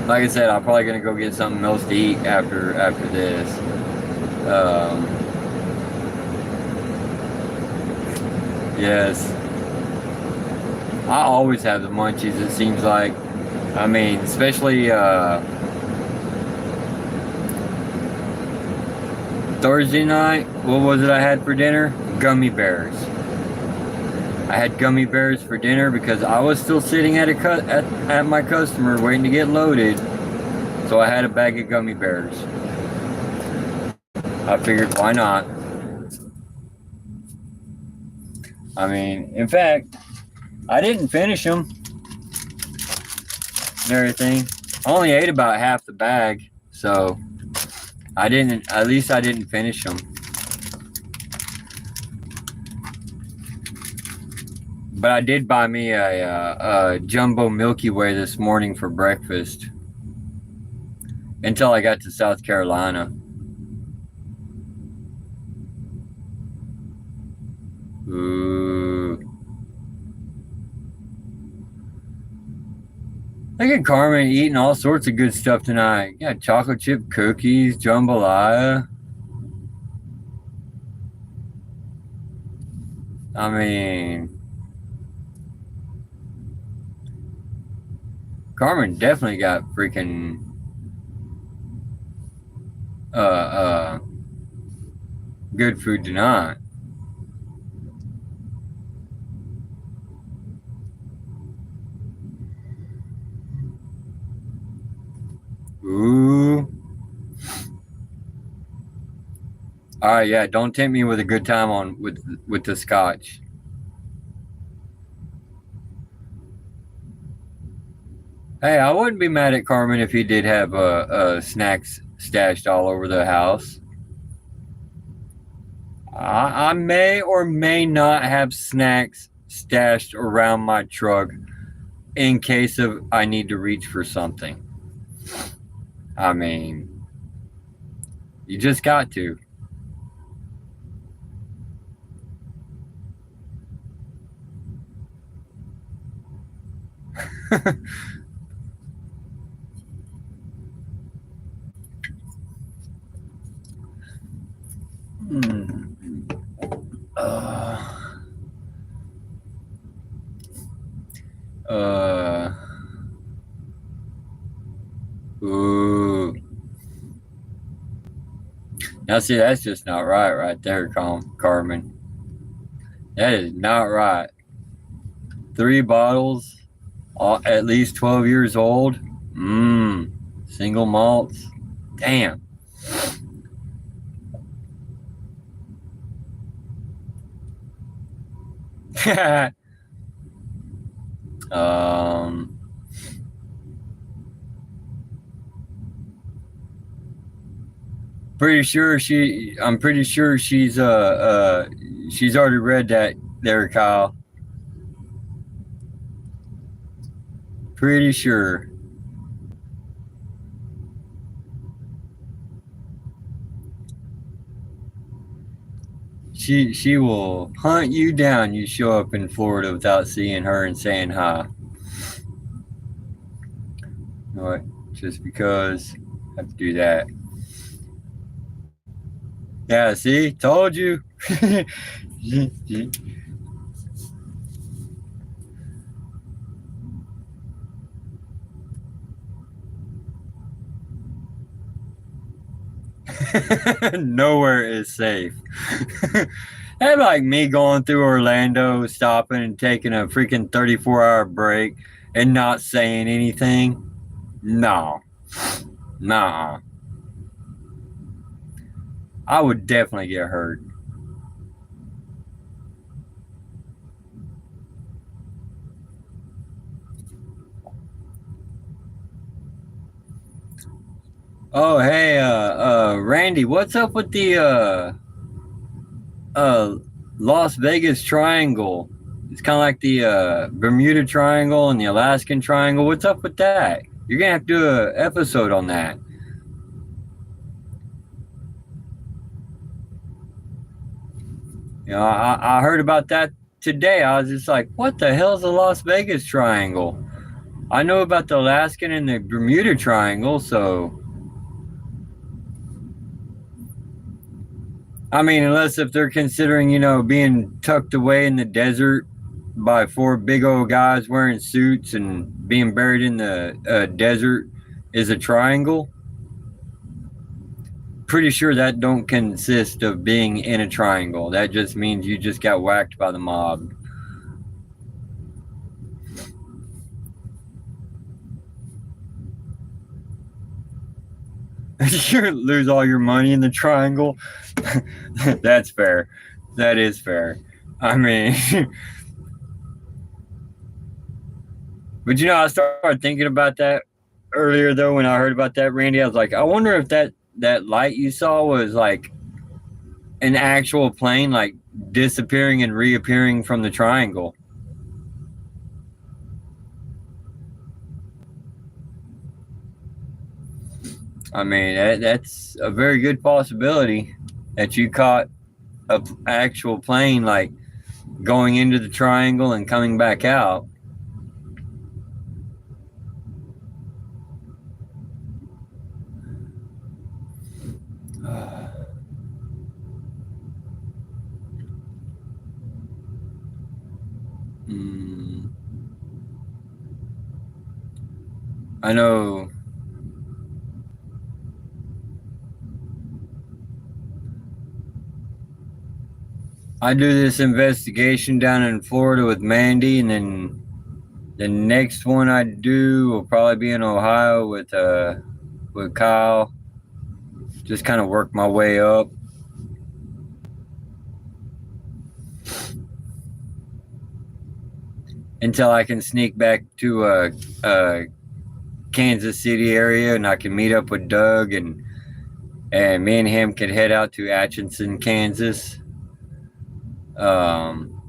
like I said, I'm probably gonna go get something else to eat after this. Yes. I always have the munchies, it seems like. I mean, especially Thursday night. What was it I had for dinner? Gummy bears. I had gummy bears for dinner because I was still sitting at my customer waiting to get loaded. So I had a bag of gummy bears. I figured, why not? I mean, in fact, I didn't finish them and everything. I only ate about half the bag, so at least I didn't finish them. But I did buy me a jumbo Milky Way this morning for breakfast until I got to South Carolina. Ooh. Look at Carmen eating all sorts of good stuff tonight. Yeah, chocolate chip cookies, jambalaya. I mean, Carmen definitely got freaking good food tonight. Ooh. All right, yeah. Don't tempt me with a good time with the scotch. Hey, I wouldn't be mad at Carmen if he did have snacks stashed all over the house. I may or may not have snacks stashed around my truck in case of I need to reach for something. I mean, you just got to. Hmm. Uh, uh, Ooh. Now see, that's just not right there, Carmen. That is not right. 3 bottles, at least 12 years old. Mmm. Single malts. Damn. um. I'm pretty sure she's already read that there, Kyle. Pretty sure. She will hunt you down. You show up in Florida without seeing her and saying hi. What? Just because I have to do that. Yeah, see? Told you. Nowhere is safe. That'd be like me going through Orlando, stopping and taking a freaking 34-hour break and not saying anything. No. Nah. I would definitely get hurt. Oh, hey, Randy, what's up with the uh Las Vegas Triangle? It's kind of like the Bermuda Triangle and the Alaskan Triangle. What's up with that? You're gonna have to do an episode on that. You know, I heard about that today. I was just like, what the hell's the Las Vegas Triangle? I know about the Alaskan and the Bermuda Triangle, so I mean, unless if they're considering, being tucked away in the desert by 4 big old guys wearing suits and being buried in the desert is a triangle. Pretty sure that don't consist of being in a triangle. That just means you just got whacked by the mob. You lose all your money in the triangle. That's fair. That is fair. I mean, but I started thinking about that earlier though when I heard about that, Randy. I was like, I wonder if that light you saw was like an actual plane, like disappearing and reappearing from the triangle. I mean, that's a very good possibility that you caught a actual plane like going into the triangle and coming back out. Mm, I know. I do this investigation down in Florida with Mandy, and then the next one I do will probably be in Ohio with Kyle. Just kind of work my way up. Until I can sneak back to Kansas City area and I can meet up with Doug and me and him could head out to Atchison, Kansas. Um,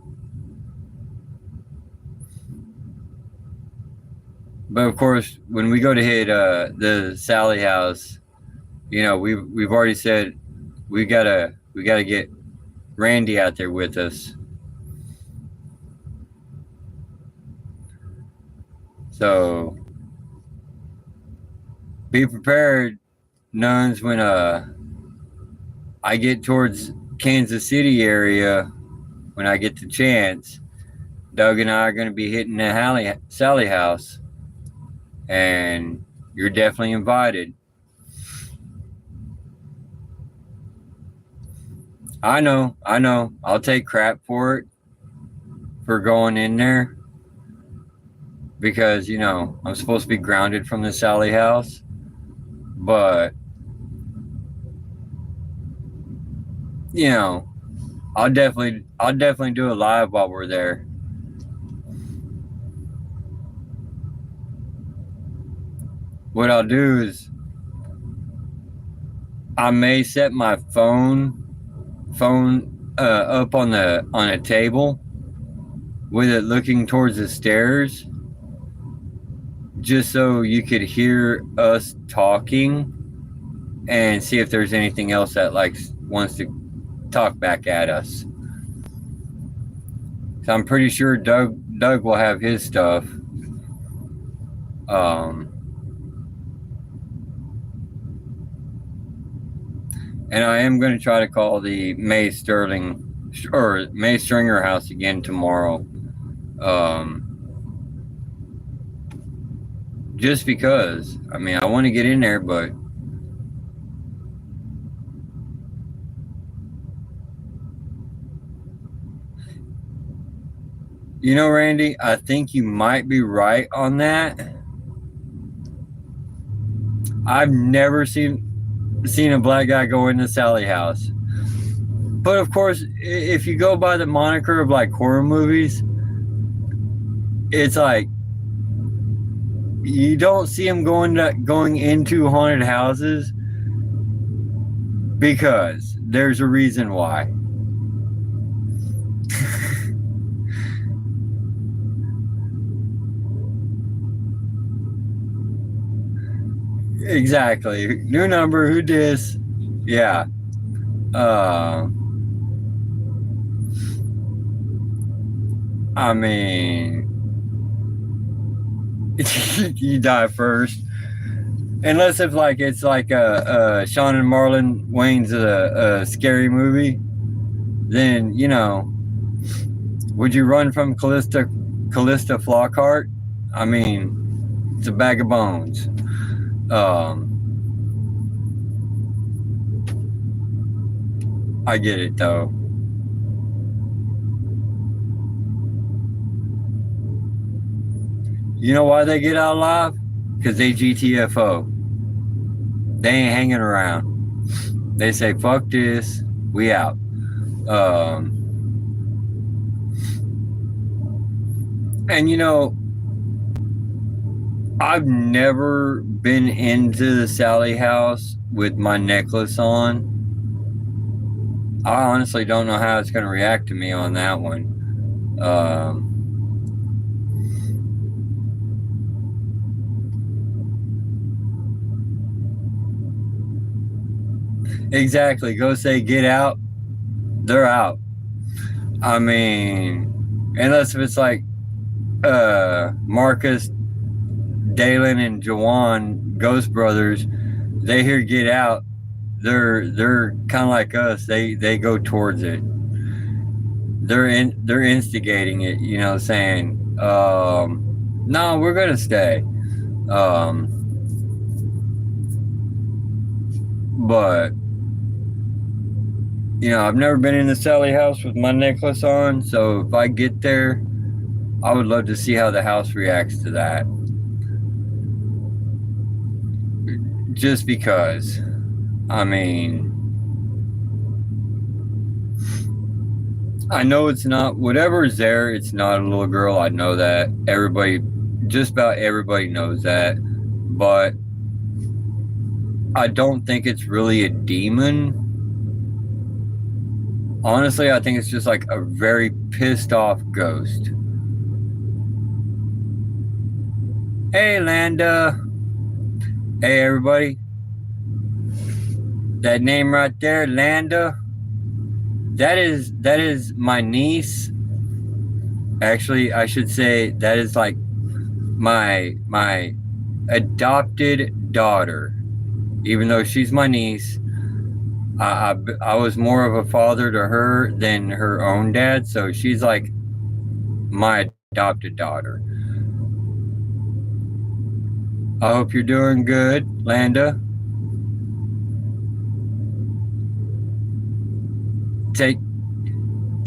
but of course, when we go to hit the Sally house, we've already said we gotta get Randy out there with us. So be prepared, nuns, when I get towards Kansas City area, when I get the chance. Doug and I are going to be hitting the Sally house, and You're definitely invited. I know, I know. I'll take crap for it for going in there because, I'm supposed to be grounded from the Sally house. But, you know, I'll definitely do a live while we're there. What I'll do is I may set my phone up on a table with it looking towards the stairs, just so you could hear us talking and see if there's anything else that like wants to talk back at us. So I'm pretty sure Doug will have his stuff. Um, and I am going to try to call the May Stringer house again tomorrow. Just because, I mean, I want to get in there, but Randy, I think you might be right on that. I've never seen a black guy go into Sally house. But of course, if you go by the moniker of like horror movies, it's like you don't see him going into haunted houses because there's a reason why. Exactly. New number, who dis? Yeah. I mean, you die first. Unless if like it's like Sean and Marlon Wayne's a scary movie, then would you run from Callista Flockhart? I mean, it's a bag of bones. I get it though. You know why they get out alive? Because they GTFO. They ain't hanging around. They say, fuck this, we out. And I've never been into the Sally house with my necklace on. I honestly don't know how it's going to react to me on that one. Exactly. Go say get out. They're out. I mean, unless if it's like Marcus, Dalen, and Jawan, Ghost Brothers, they hear get out. They're kind of like us. They go towards it. They're instigating it. Saying, no, we're gonna stay. But I've never been in the Sally house with my necklace on, so if I get there, I would love to see how the house reacts to that. Just because, I mean, I know it's not, whatever is there, it's not a little girl. I know that. Just about everybody knows that. But I don't think it's really a demon. Honestly, I think it's just like a very pissed off ghost. Hey, Landa. Hey, everybody. That name right there, Landa, that is my niece. Actually, I should say that is like my adopted daughter. Even though she's my niece, I was more of a father to her than her own dad, so she's like my adopted daughter. I hope you're doing good, Landa. Take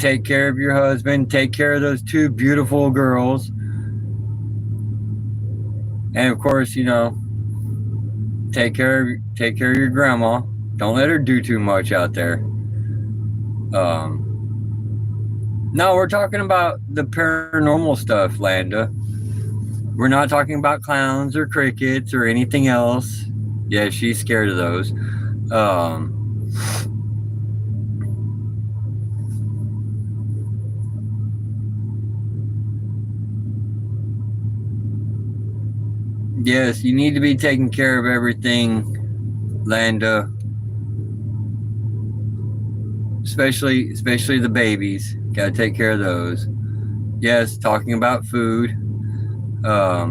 take care of your husband. Take care of those two beautiful girls. And of course, take care of your grandma. Don't let her do too much out there. No, we're talking about the paranormal stuff, Landa. We're not talking about clowns or crickets or anything else. Yeah, she's scared of those. Yes, you need to be taking care of everything, Landa. Especially the babies. Gotta take care of those. Yes, talking about food. I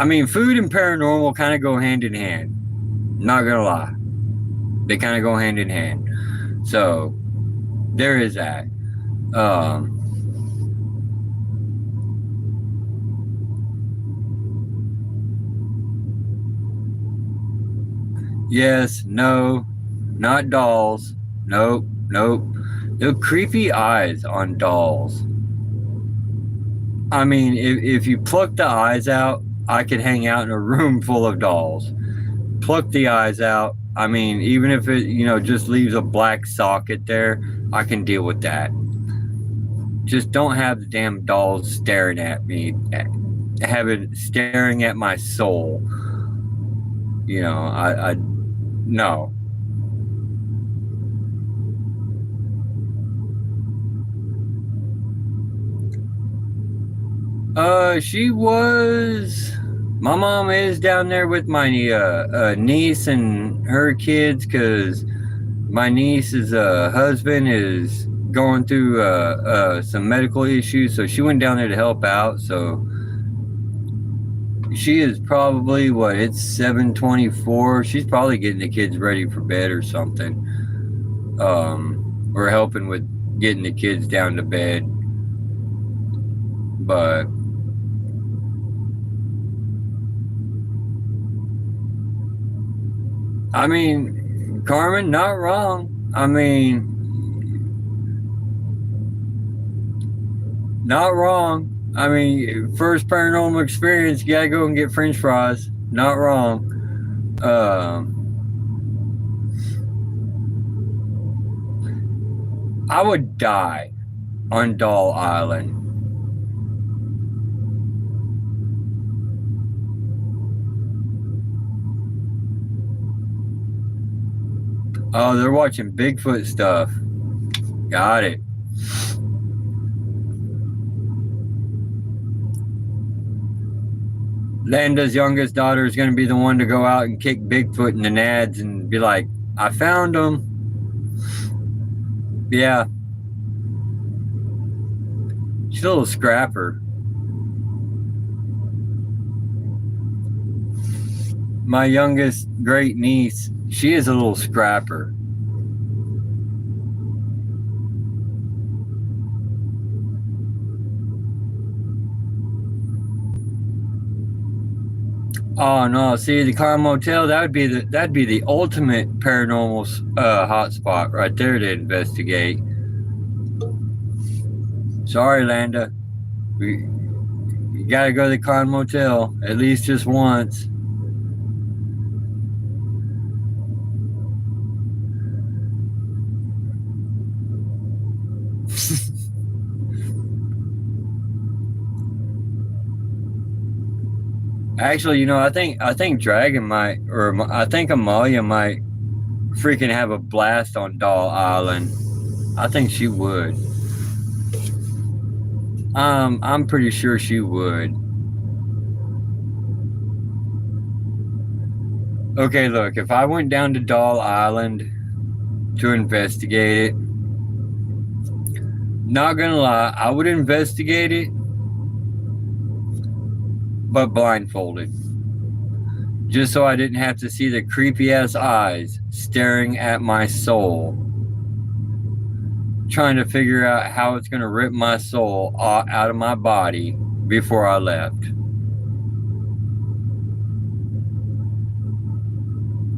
mean, food and paranormal kind of go hand in hand. Not gonna lie, they kind of go hand in hand. So there is that. Yes, no, not dolls. Nope, nope. The creepy eyes on dolls. I mean, if you pluck the eyes out, I could hang out in a room full of dolls. Pluck the eyes out. I mean, even if it, just leaves a black socket there, I can deal with that. Just don't have the damn dolls staring at me, have it staring at my soul. I no. She was. My mom is down there with my niece and her kids, because my niece's husband is going through some medical issues, so she went down there to help out. So she is probably it's 7:24. She's probably getting the kids ready for bed or something. We're helping with getting the kids down to bed, but I mean, Carmen, not wrong. I mean, not wrong. I mean, first paranormal experience, you gotta go and get French fries. Not wrong. I would die on Doll Island. Oh, they're watching Bigfoot stuff. Got it. Landa's youngest daughter is going to be the one to go out and kick Bigfoot in the nads and be like, I found him. Yeah. She's a little scrapper. My youngest great niece, she is a little scrapper. Oh no! See, the Car Motel, that'd be the ultimate paranormal hotspot right there to investigate. Sorry, Landa, you gotta go to the Car Motel at least just once. Actually, I think Dragon might, or I think Amalia might freaking have a blast on Doll Island. I think she would. I'm pretty sure she would. Okay, look, if I went down to Doll Island to investigate it, not gonna lie, I would investigate it, but blindfolded. Just so I didn't have to see the creepy ass eyes staring at my soul. trying to figure out how it's going to rip my soul out of my body before I left.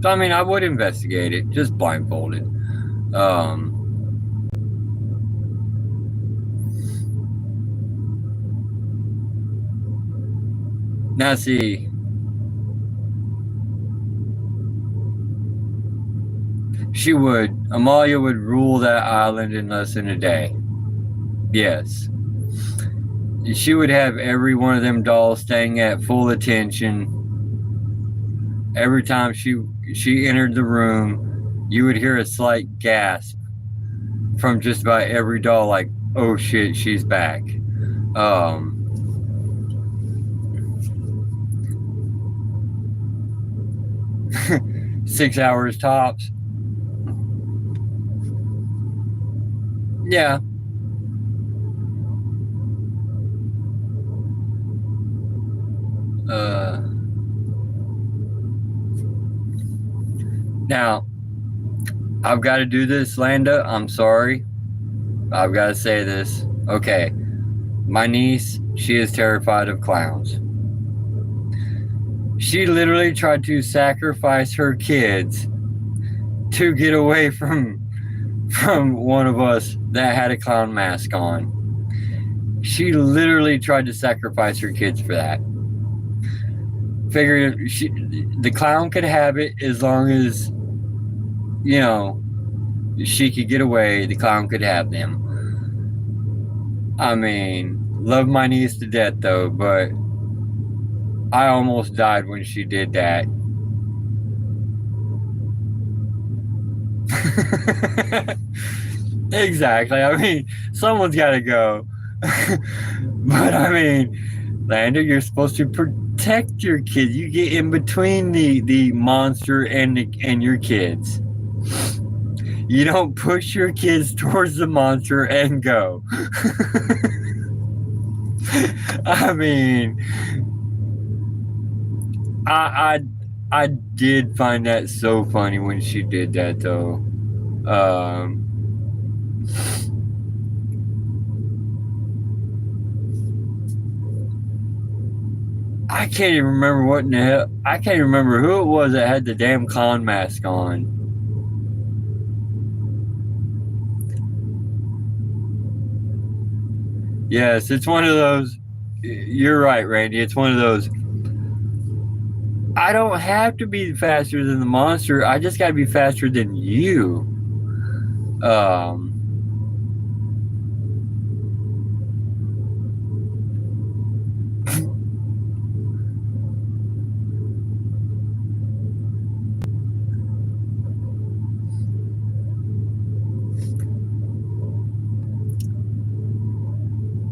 So, I mean, I would investigate it, just blindfolded. Now, see, Amalia would rule that island in less than a day. Yes. She would have every one of them dolls staying at full attention. Every time she entered the room, you would hear a slight gasp from just about every doll, like, oh shit, she's back. 6 hours tops. Yeah. Now, I've got to do this, Landa. I'm sorry. I've got to say this. Okay. My niece, she is terrified of clowns. She literally tried to sacrifice her kids to get away from one of us that had a clown mask on. She literally tried to sacrifice her kids for that. Figured the clown could have it as long as, you know, she could get away. The clown could have them. I mean, love my niece to death though, but I almost died when she did that. Exactly. I mean, someone's got to go. But I mean, Landa, you're supposed to protect your kids. You get in between the monster and your kids. You don't push your kids towards the monster and go. I mean, I did find that so funny when she did that though. I can't even remember what in the hell. I can't remember who it was that had the damn clown mask on. Yes, it's one of those. You're right, Randy. It's one of those. I don't have to be faster than the monster. I just got to be faster than you.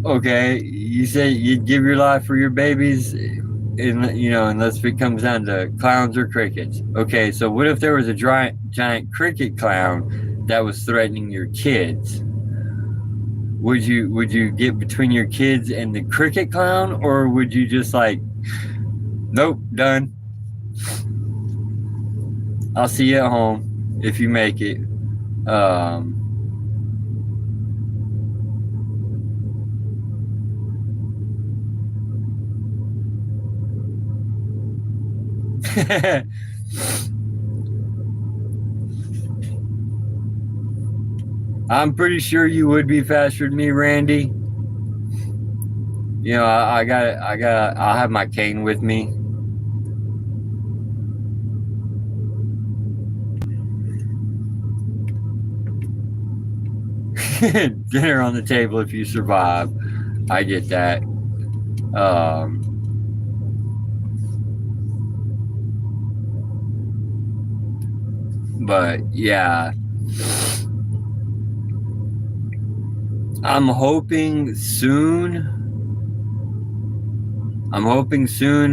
Okay, you say you'd give your life for your babies, unless it comes down to clowns or crickets. Okay, so what if there was a giant cricket clown that was threatening your kids? Would you get between your kids and the cricket clown, or would you just like, nope, done. I'll see you at home if you make it. I'm pretty sure you would be faster than me, Randy. You know, I'll have my cane with me. Dinner on the table if you survive. I get that. But yeah, I'm hoping soon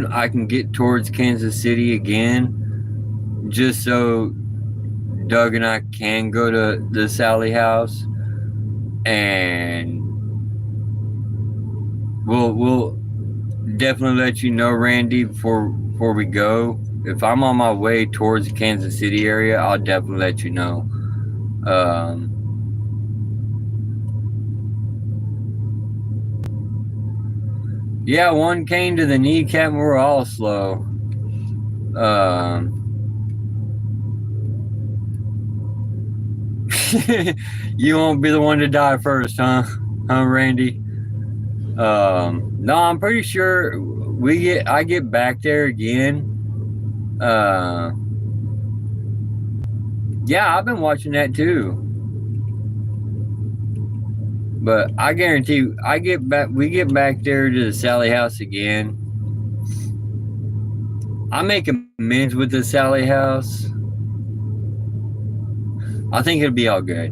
I can get towards Kansas City again, just so Doug and I can go to the Sally house, and we'll definitely let you know, Randy, before we go. If I'm on my way towards the Kansas City area, I'll definitely let you know. Yeah, one came to the kneecap and we're all slow. You won't be the one to die first, huh? Huh, Randy? No, I'm pretty sure I get back there again. Yeah, I've been watching that too. But I guarantee we get back there to the Sally house again. I make amends with the Sally house. I think it'll be all good.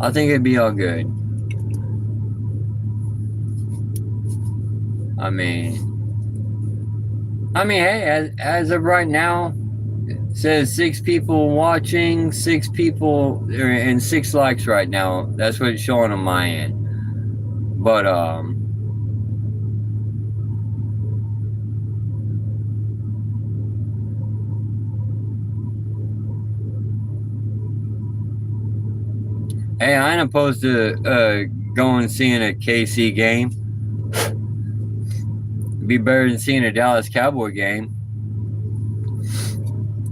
I think it'd be all good. I mean, hey, as of right now, it says 6 people watching, 6 people, and 6 likes right now. That's what it's showing on my end. But hey, I ain't opposed to going and seeing a KC game. It'd be better than seeing a Dallas Cowboy game.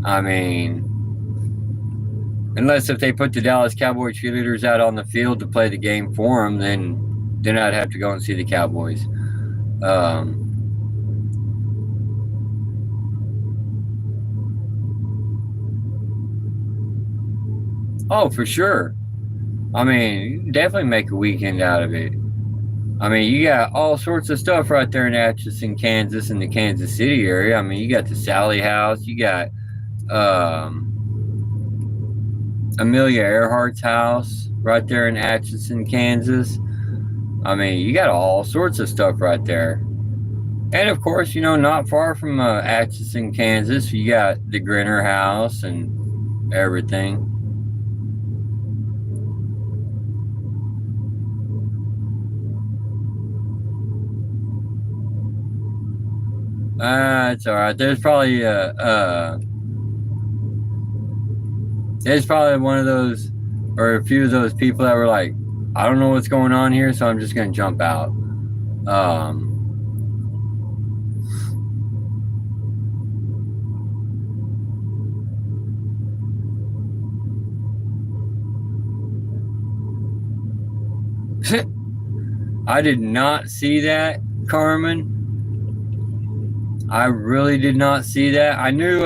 I mean, unless if they put the Dallas Cowboy cheerleaders out on the field to play the game for them, then I'd have to go and see the Cowboys. Oh, for sure. I mean, you can definitely make a weekend out of it. I mean, you got all sorts of stuff right there in Atchison, Kansas, in the Kansas City area. I mean, you got the Sally House, you got Amelia Earhart's house right there in Atchison, Kansas. I mean, you got all sorts of stuff right there. And of course, not far from Atchison, Kansas, you got the Grinner house and everything. It's all right. There's probably one of those or a few of those people that were like, I don't know what's going on here, so I'm just gonna jump out. I did not see that, Carmen. I really did not see that. I knew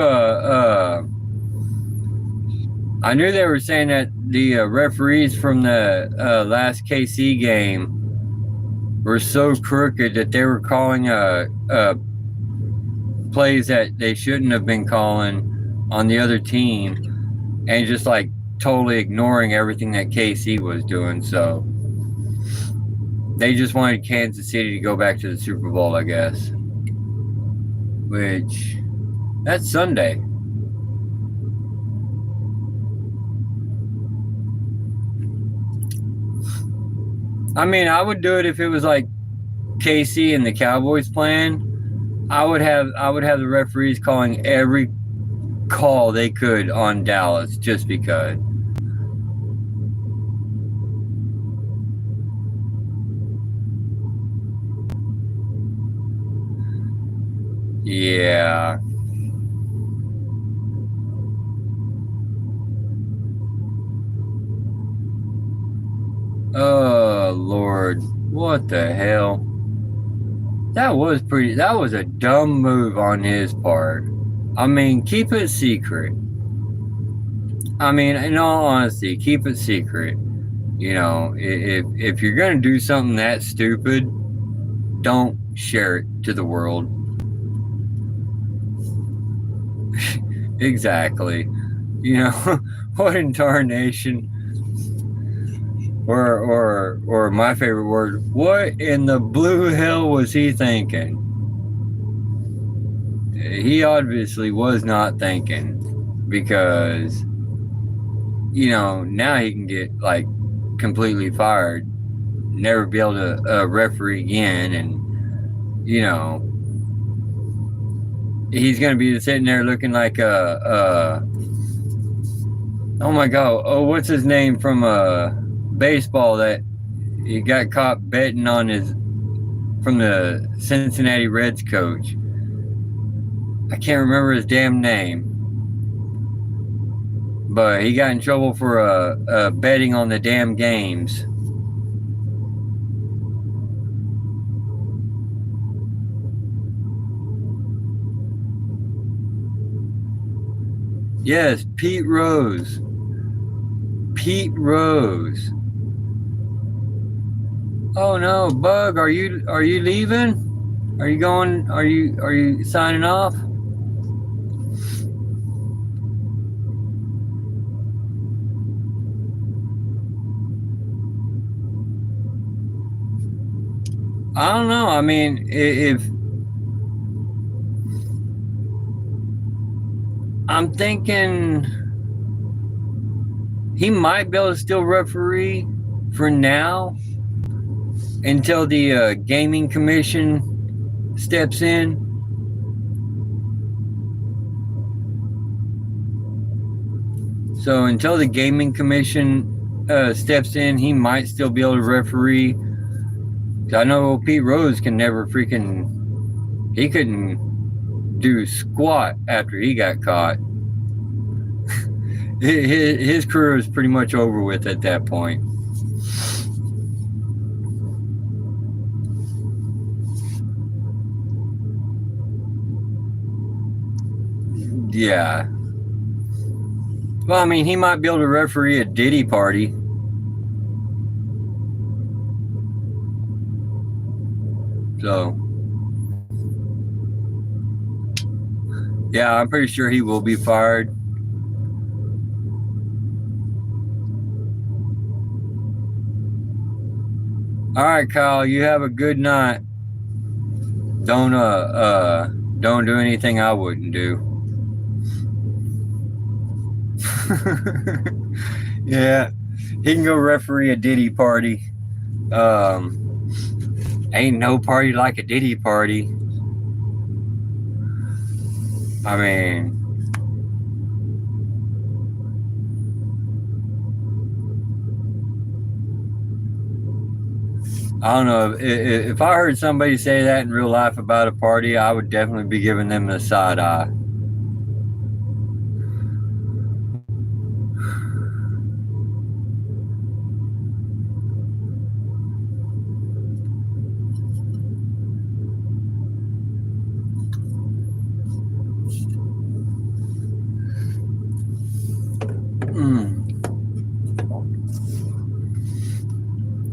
they were saying that the referees from the last KC game were so crooked that they were calling plays that they shouldn't have been calling on the other team, and just like totally ignoring everything that KC was doing. So they just wanted Kansas City to go back to the Super Bowl, I guess. Which, that's Sunday. I mean, I would do it if it was like KC and the Cowboys playing. I would have the referees calling every call they could on Dallas just because. Yeah. Oh Lord, what the hell? That was a dumb move on his part. I mean, keep it secret. I mean, in all honesty, keep it secret. If you're gonna do something that stupid, don't share it to the world. Exactly. What in tarnation? Or my favorite word, what in the blue hell was he thinking? He obviously was not thinking, because now he can get like completely fired, never be able to referee again, and he's gonna be sitting there looking like oh my god, what's his name from baseball that he got caught betting on his from the Cincinnati Reds coach. I can't remember his damn name, but he got in trouble for betting on the damn games. Yes, Pete Rose. Pete Rose. Oh no, Bug, are you leaving? Are you going? Are you signing off? I don't know. I mean, if I'm thinking he might be able to still referee for now until the gaming commission steps in. So until the gaming commission steps in, he might still be able to referee. I know Pete Rose can never he couldn't do squat after he got caught. His career was pretty much over with at that point. Yeah. Well, I mean, he might be able to referee a Diddy party. So, yeah, I'm pretty sure he will be fired. All right, Kyle, you have a good night. Don't do anything I wouldn't do. Yeah, he can go referee a Diddy party. Ain't no party like a Diddy party. I mean, I don't know. If I heard somebody say that in real life about a party, I would definitely be giving them the side eye.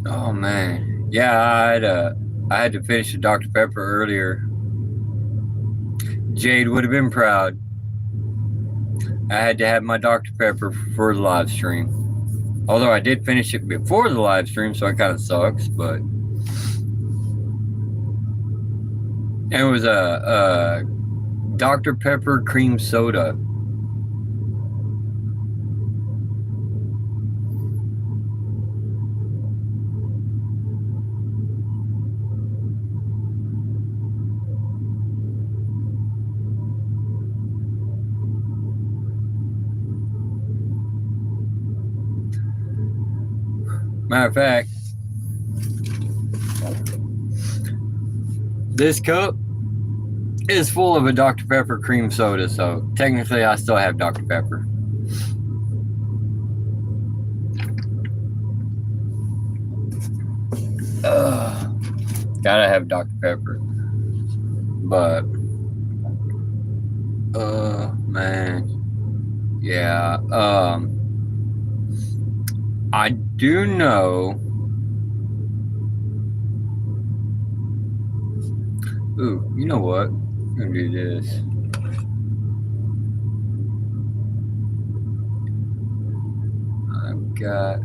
Oh man, yeah, I had to finish the Dr. Pepper earlier. Jade would have been proud. I had to have my Dr. Pepper for the live stream. Although I did finish it before the live stream, so it kind of sucks, but it was a Dr. Pepper cream soda. Matter of fact, this cup is full of a Dr. Pepper cream soda, so technically I still have Dr. Pepper. Gotta have Dr. Pepper. But, man, yeah, I do know. Ooh, you know what? I'm gonna do this. I've got.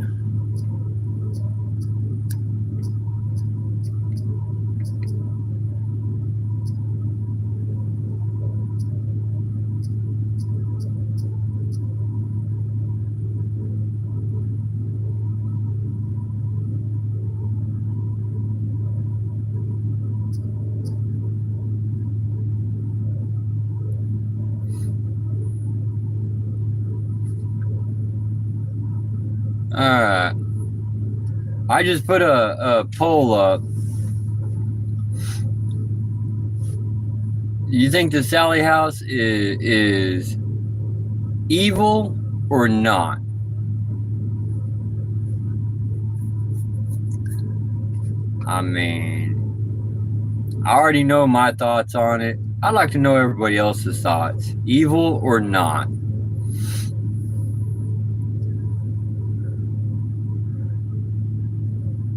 Alright. I just put a poll up. You think the Sally House is evil or not? I mean, I already know my thoughts on it. I'd like to know everybody else's thoughts. Evil or not?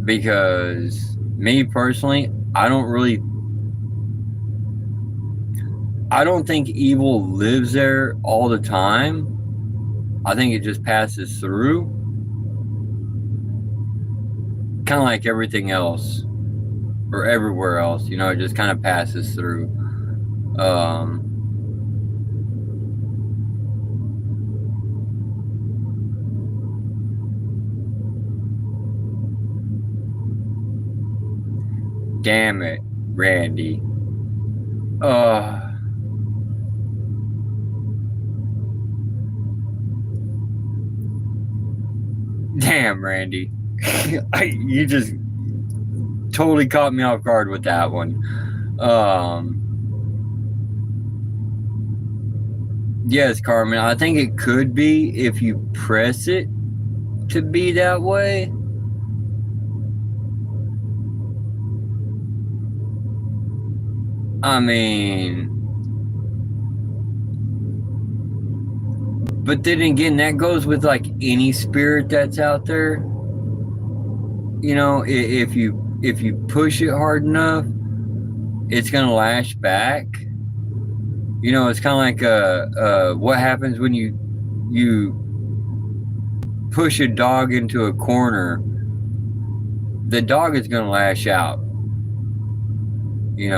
Because me personally, I don't think evil lives there all the time. I think it just passes through. Kind of like everything else or everywhere else, it just kind of passes through. Damn it, Randy. Damn, Randy. You just totally caught me off guard with that one. Yes, Carmen, I think it could be if you press it to be that way. I mean, but then again, that goes with like any spirit that's out there. If you push it hard enough, it's gonna lash back. It's kind of like what happens when you push a dog into a corner. The dog is gonna lash out. You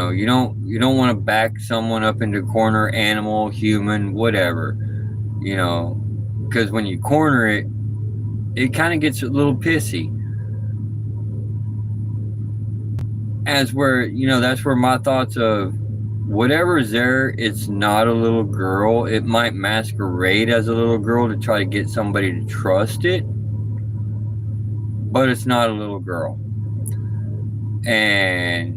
don't want to back someone up into a corner, animal, human, whatever. Because when you corner it, it kind of gets a little pissy. That's where my thoughts of whatever's there, it's not a little girl. It might masquerade as a little girl to try to get somebody to trust it, but it's not a little girl. And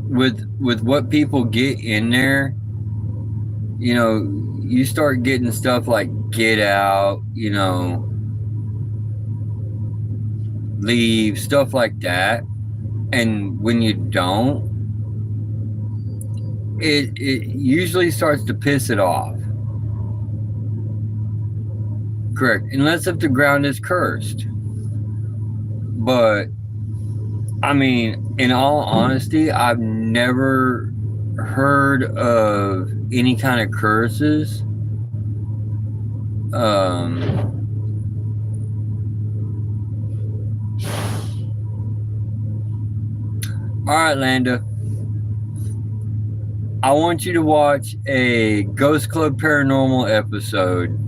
with what people get in there, you start getting stuff like get out, leave, stuff like that. And when you don't, it usually starts to piss it off. Correct. Unless if the ground is cursed. But I mean, in all honesty, I've never heard of any kind of curses. Alright, Landa. I want you to watch a Ghost Club Paranormal episode.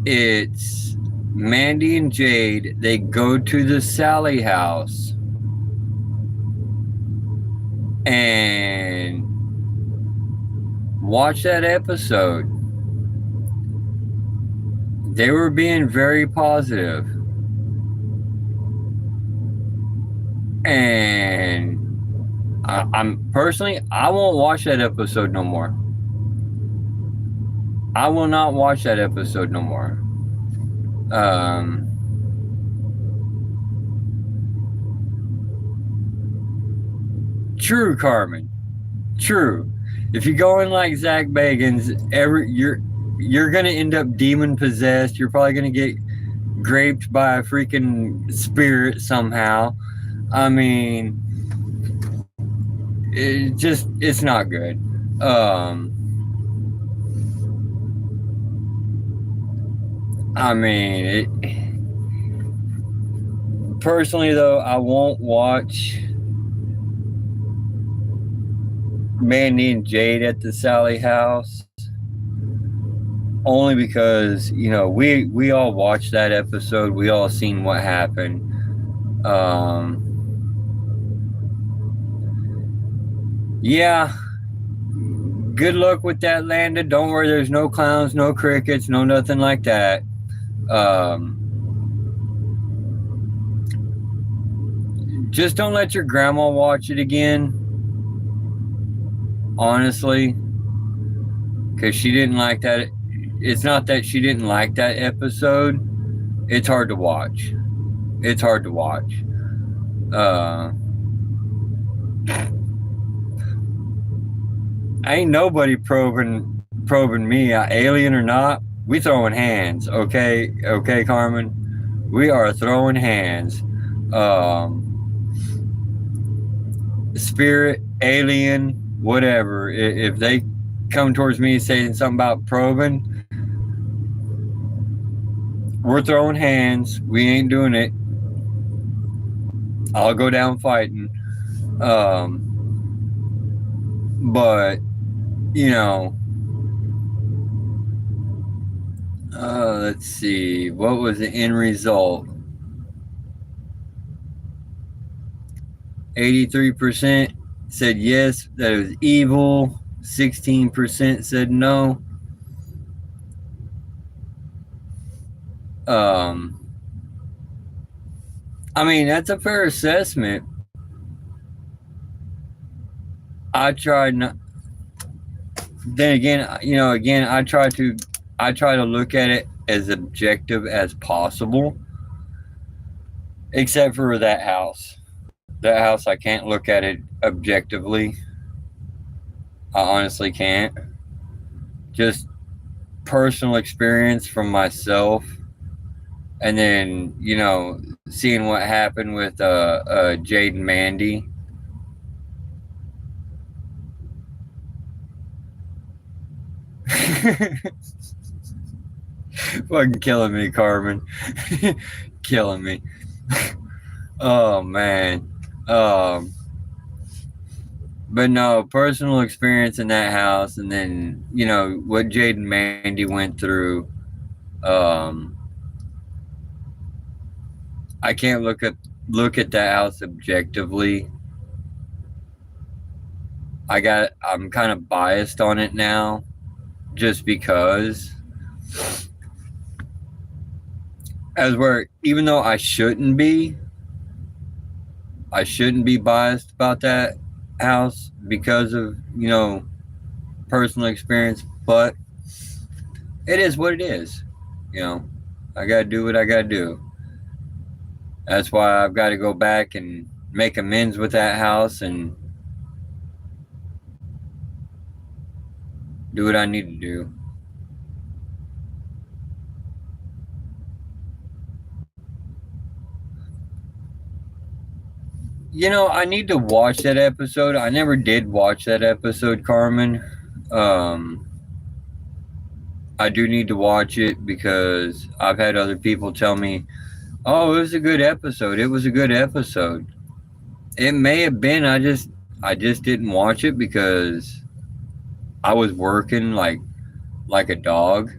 It's Mandy and Jade. They go to the Sally house. And watch that episode. They were being very positive. And I'm personally, I won't watch that episode no more. I will not watch that episode no more. True, Carmen. True. If you go in like Zach Bagans, you're gonna end up demon possessed. You're probably gonna get raped by a freaking spirit somehow. I mean, it's not good. I mean, personally though, I won't watch Mandy and Jade at the Sally house. Only because, we all watched that episode. We all seen what happened. Yeah. Good luck with that, Landa. Don't worry, there's no clowns, no crickets, no nothing like that. just don't let your grandma watch it again. Honestly, because she didn't like that. It's not that she didn't like that episode. It's hard to watch. It's hard to watch. Ain't nobody probing me, alien or not. We throwing hands, okay, Carmen. We are throwing hands. Um, Spirit, alien, whatever. If they come towards me saying something about probing, we're throwing hands. We ain't doing it. I'll go down fighting. But you know, let's see. What was the end result? 83% said yes, that it was evil. 16% said no. I mean, that's a fair assessment. I tried not. Then again, I try to look at it as objective as possible. Except for that house. That house, I can't look at it objectively. I honestly can't. Just personal experience from myself, and then seeing what happened with Jade and Mandy. Fucking killing me, Carmen. Killing me. Oh man. But no, personal experience in that house, and then what Jade and Mandy went through. I can't look at that house objectively. I'm kind of biased on it now, just because. Even though I shouldn't be biased about that house because of personal experience, but it is what it is. I gotta do what I gotta do. That's why I've got to go back and make amends with that house and do what I need to do. I need to watch that episode. I never did watch that episode, Carmen. I do need to watch it because I've had other people tell me, "Oh, it was a good episode. It was a good episode." It may have been. I just didn't watch it because I was working like a dog.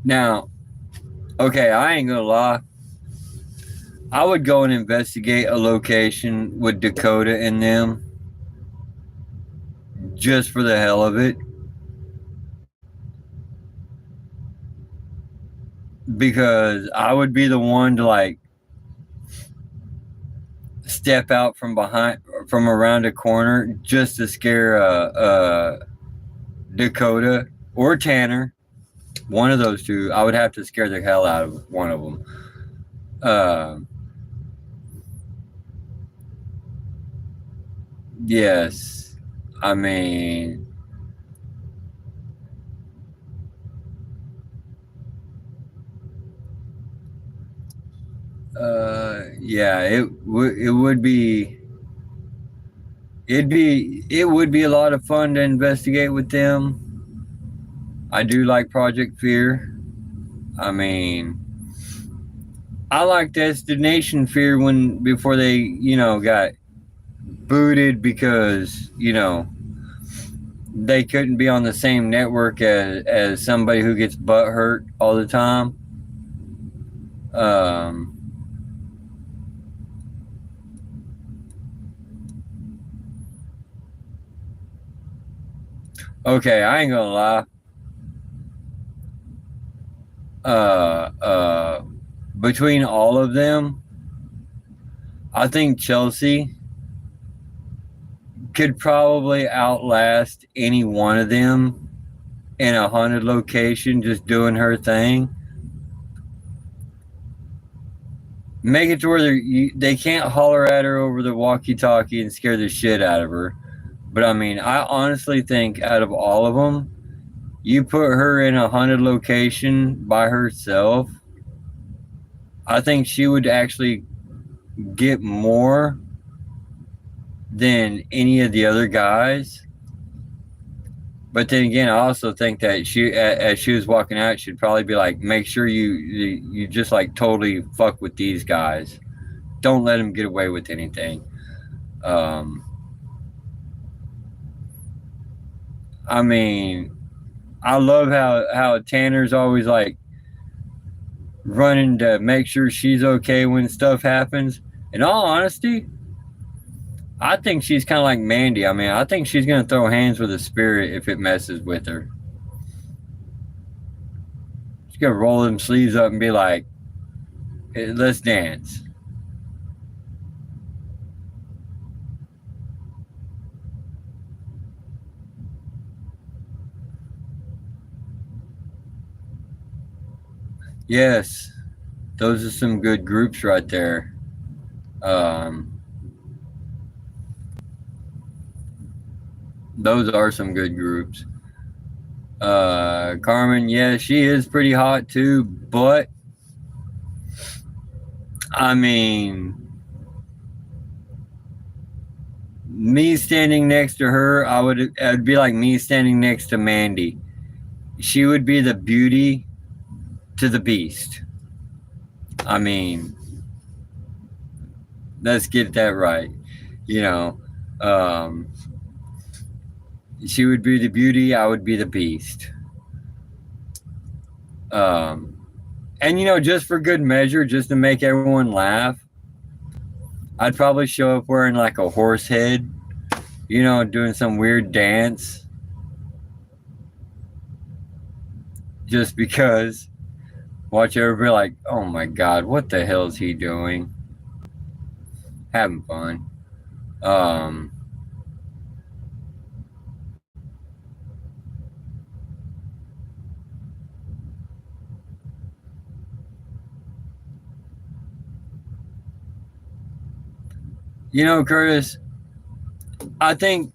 Now, okay, I ain't gonna lie. I would go and investigate a location with Dakota and them just for the hell of it. Because I would be the one to step out from around a corner just to scare Dakota or Tanner. One of those two. I would have to scare the hell out of one of them. Yes. I mean, yeah, it would be a lot of fun to investigate with them. I do like Project Fear. I mean, I like Destination Fear before they got booted because they couldn't be on the same network as somebody who gets butt hurt all the time. Okay, I ain't gonna lie. Uh, uh, between all of them, I think Chelsea could probably outlast any one of them in a haunted location, just doing her thing. Make it to where they can't holler at her over the walkie-talkie and scare the shit out of her. But I mean, I honestly think out of all of them, you put her in a haunted location by herself, I think she would actually get more than any of the other guys. But then again, I also think that she, as she was walking out, she'd probably be like, "Make sure you just like totally fuck with these guys. Don't let them get away with anything." Um, I mean, I love how Tanner's always like running to make sure she's okay when stuff happens. In all honesty, I think she's kind of like Mandy. I mean, I think she's gonna throw hands with a spirit if it messes with her. She's gonna roll them sleeves up and be like, "Hey, let's dance." Yes, those are some good groups right there. Um, those are some good groups. Carmen, yeah, she is pretty hot too, but I mean, me standing next to her, it'd be like me standing next to Mandy. She would be the beauty to the beast. I mean, let's get that right. You know, um, she would be the beauty, I would be the beast. Um, and just for good measure, just to make everyone laugh, I'd probably show up wearing like a horse head, doing some weird dance, just because. Watch everybody like, oh my god, what the hell is he doing? Having fun. Um, Curtis, I think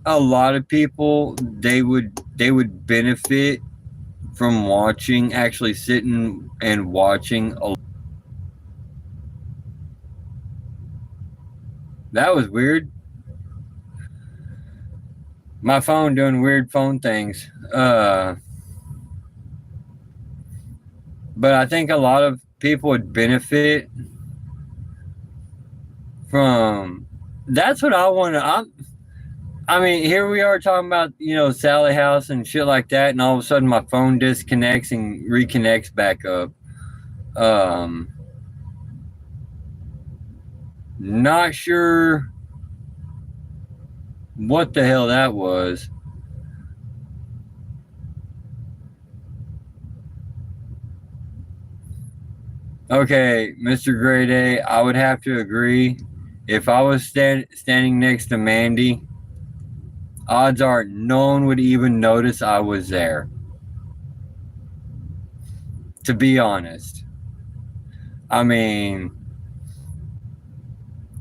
a lot of people they would benefit from watching, actually sitting and watching. That was weird. My phone doing weird phone things. But I think a lot of people would benefit from. That's what I want to. I mean, here we are talking about Sally House and shit like that, and all of a sudden my phone disconnects and reconnects back up. Um, Not sure what the hell that was. Okay, Mr. Grade A, I would have to agree. If I was standing next to Mandy, odds are no one would even notice I was there. To be honest, I mean,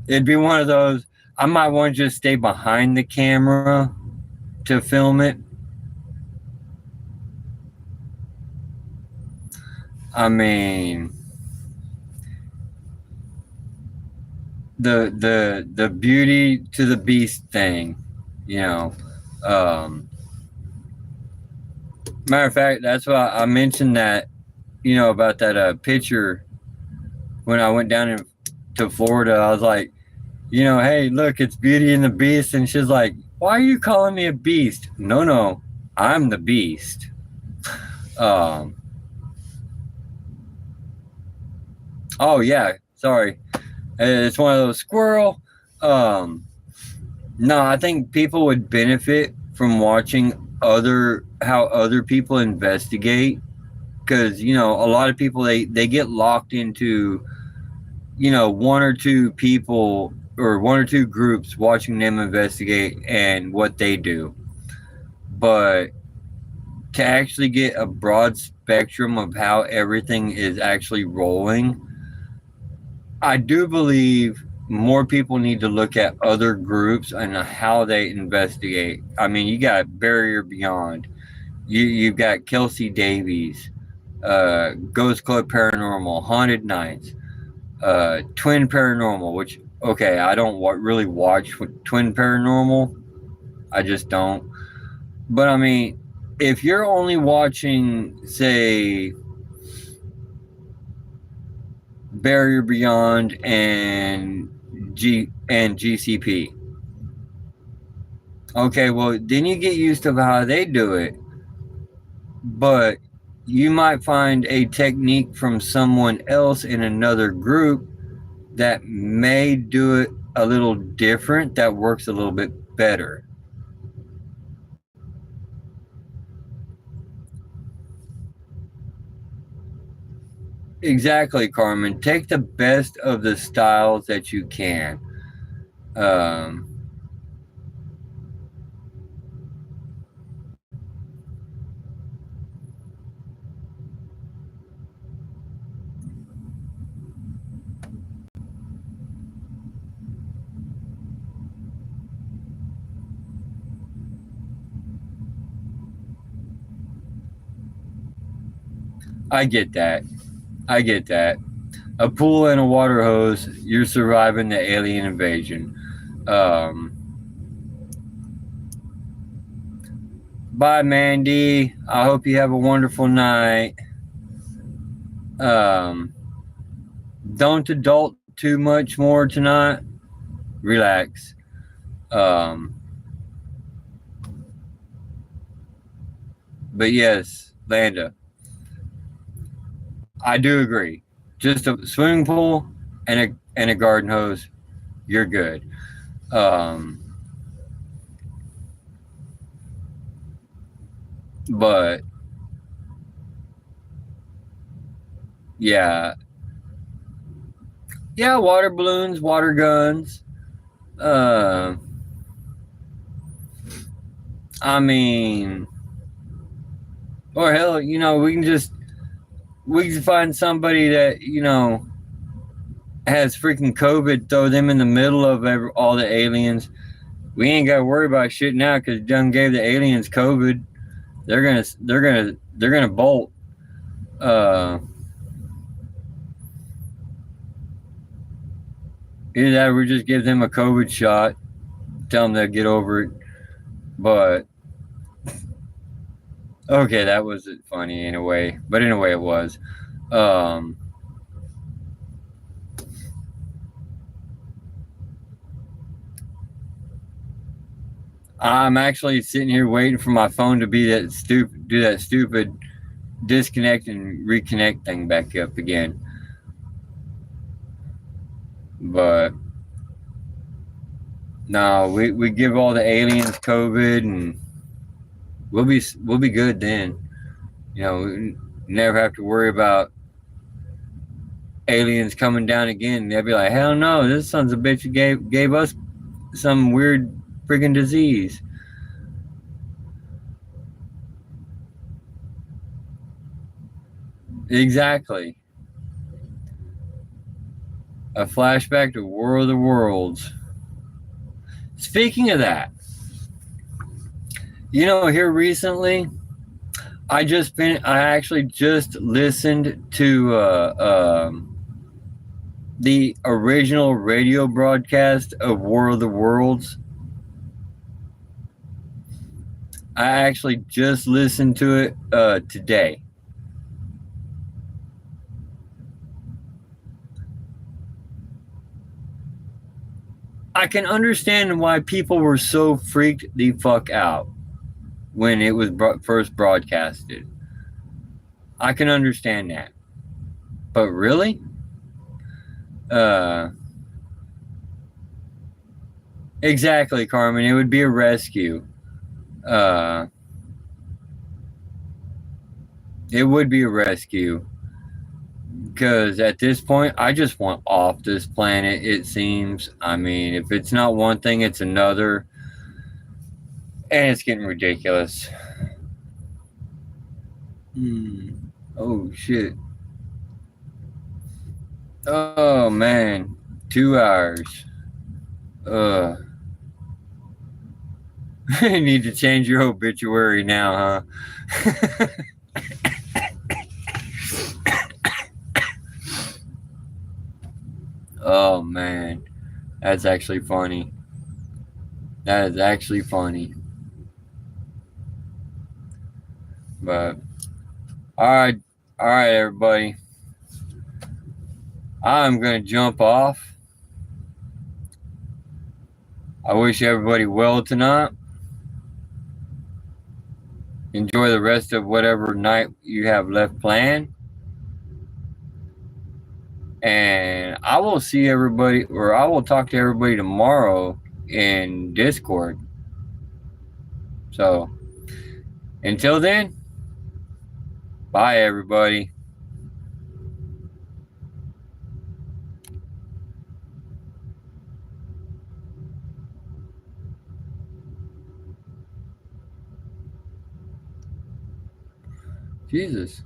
it'd be one of those. I might want to just stay behind the camera to film it. I mean, the beauty to the beast thing, you know. Matter of fact, that's why I mentioned that, about that picture when I went down to Florida. I was like, hey, look, it's Beauty and the Beast, and she's like, why are you calling me a beast? No, I'm the beast. Um, oh yeah, sorry, it's one of those squirrel. No, I think people would benefit from watching how other people investigate, because a lot of people they get locked into one or two people or one or two groups watching them investigate and what they do. But to actually get a broad spectrum of how everything is actually rolling, I do believe more people need to look at other groups and how they investigate. I mean, you got Barrier Beyond, you've got Kelsey Davies, Ghost Club Paranormal, Haunted Nights, Twin Paranormal. Which, okay, I don't really watch Twin Paranormal. I just don't. But I mean, if you're only watching, say, Barrier Beyond and GCP. Okay, well then you get used to how they do it. But you might find a technique from someone else in another group that may do it a little different, that works a little bit better. Exactly, Carmen. Take the best of the styles that you can. Um, I get that. I get that. A pool and a water hose, you're surviving the alien invasion. Um, Bye, Mandy. I hope you have a wonderful night. Um, don't adult too much more tonight. Relax. Um, but yes, Landa, I do agree. Just a swimming pool and a garden hose, you're good. Um, but yeah, yeah, water balloons, water guns. Uh, I mean, or hell, we can find somebody that has freaking COVID, throw them in the middle of all the aliens. We ain't got to worry about shit now because done gave the aliens COVID. They're gonna bolt. Uh, Either that, or we just give them a COVID shot, tell them they'll get over it. But okay, that was funny in a way, but in a way it was. Um, I'm actually sitting here waiting for my phone to be do that stupid disconnect and reconnect thing back up again. But no, we give all the aliens COVID and we'll be good then. We never have to worry about aliens coming down again. They'll be like, hell no, this son's a bitch gave us some weird freaking disease. Exactly. A flashback to War of the Worlds. Speaking of that, here recently, I actually just listened to the original radio broadcast of War of the Worlds. I actually just listened to it today. I can understand why people were so freaked the fuck out when it was first broadcasted. I can understand that. But really? Exactly, Carmen. It would be a rescue. Uh, it would be a rescue. Because at this point, I just want off this planet, it seems. I mean, if it's not one thing, it's another. And it's getting ridiculous. Oh, shit. Oh, man. 2 hours. Ugh. You need to change your obituary now, huh? Oh, man. That's actually funny. That is actually funny. But, alright. Alright, everybody. I'm going to jump off. I wish everybody well tonight. Enjoy the rest of whatever night you have left planned. And I will see everybody, or I will talk to everybody tomorrow in Discord. So, until then, bye, everybody. Jesus.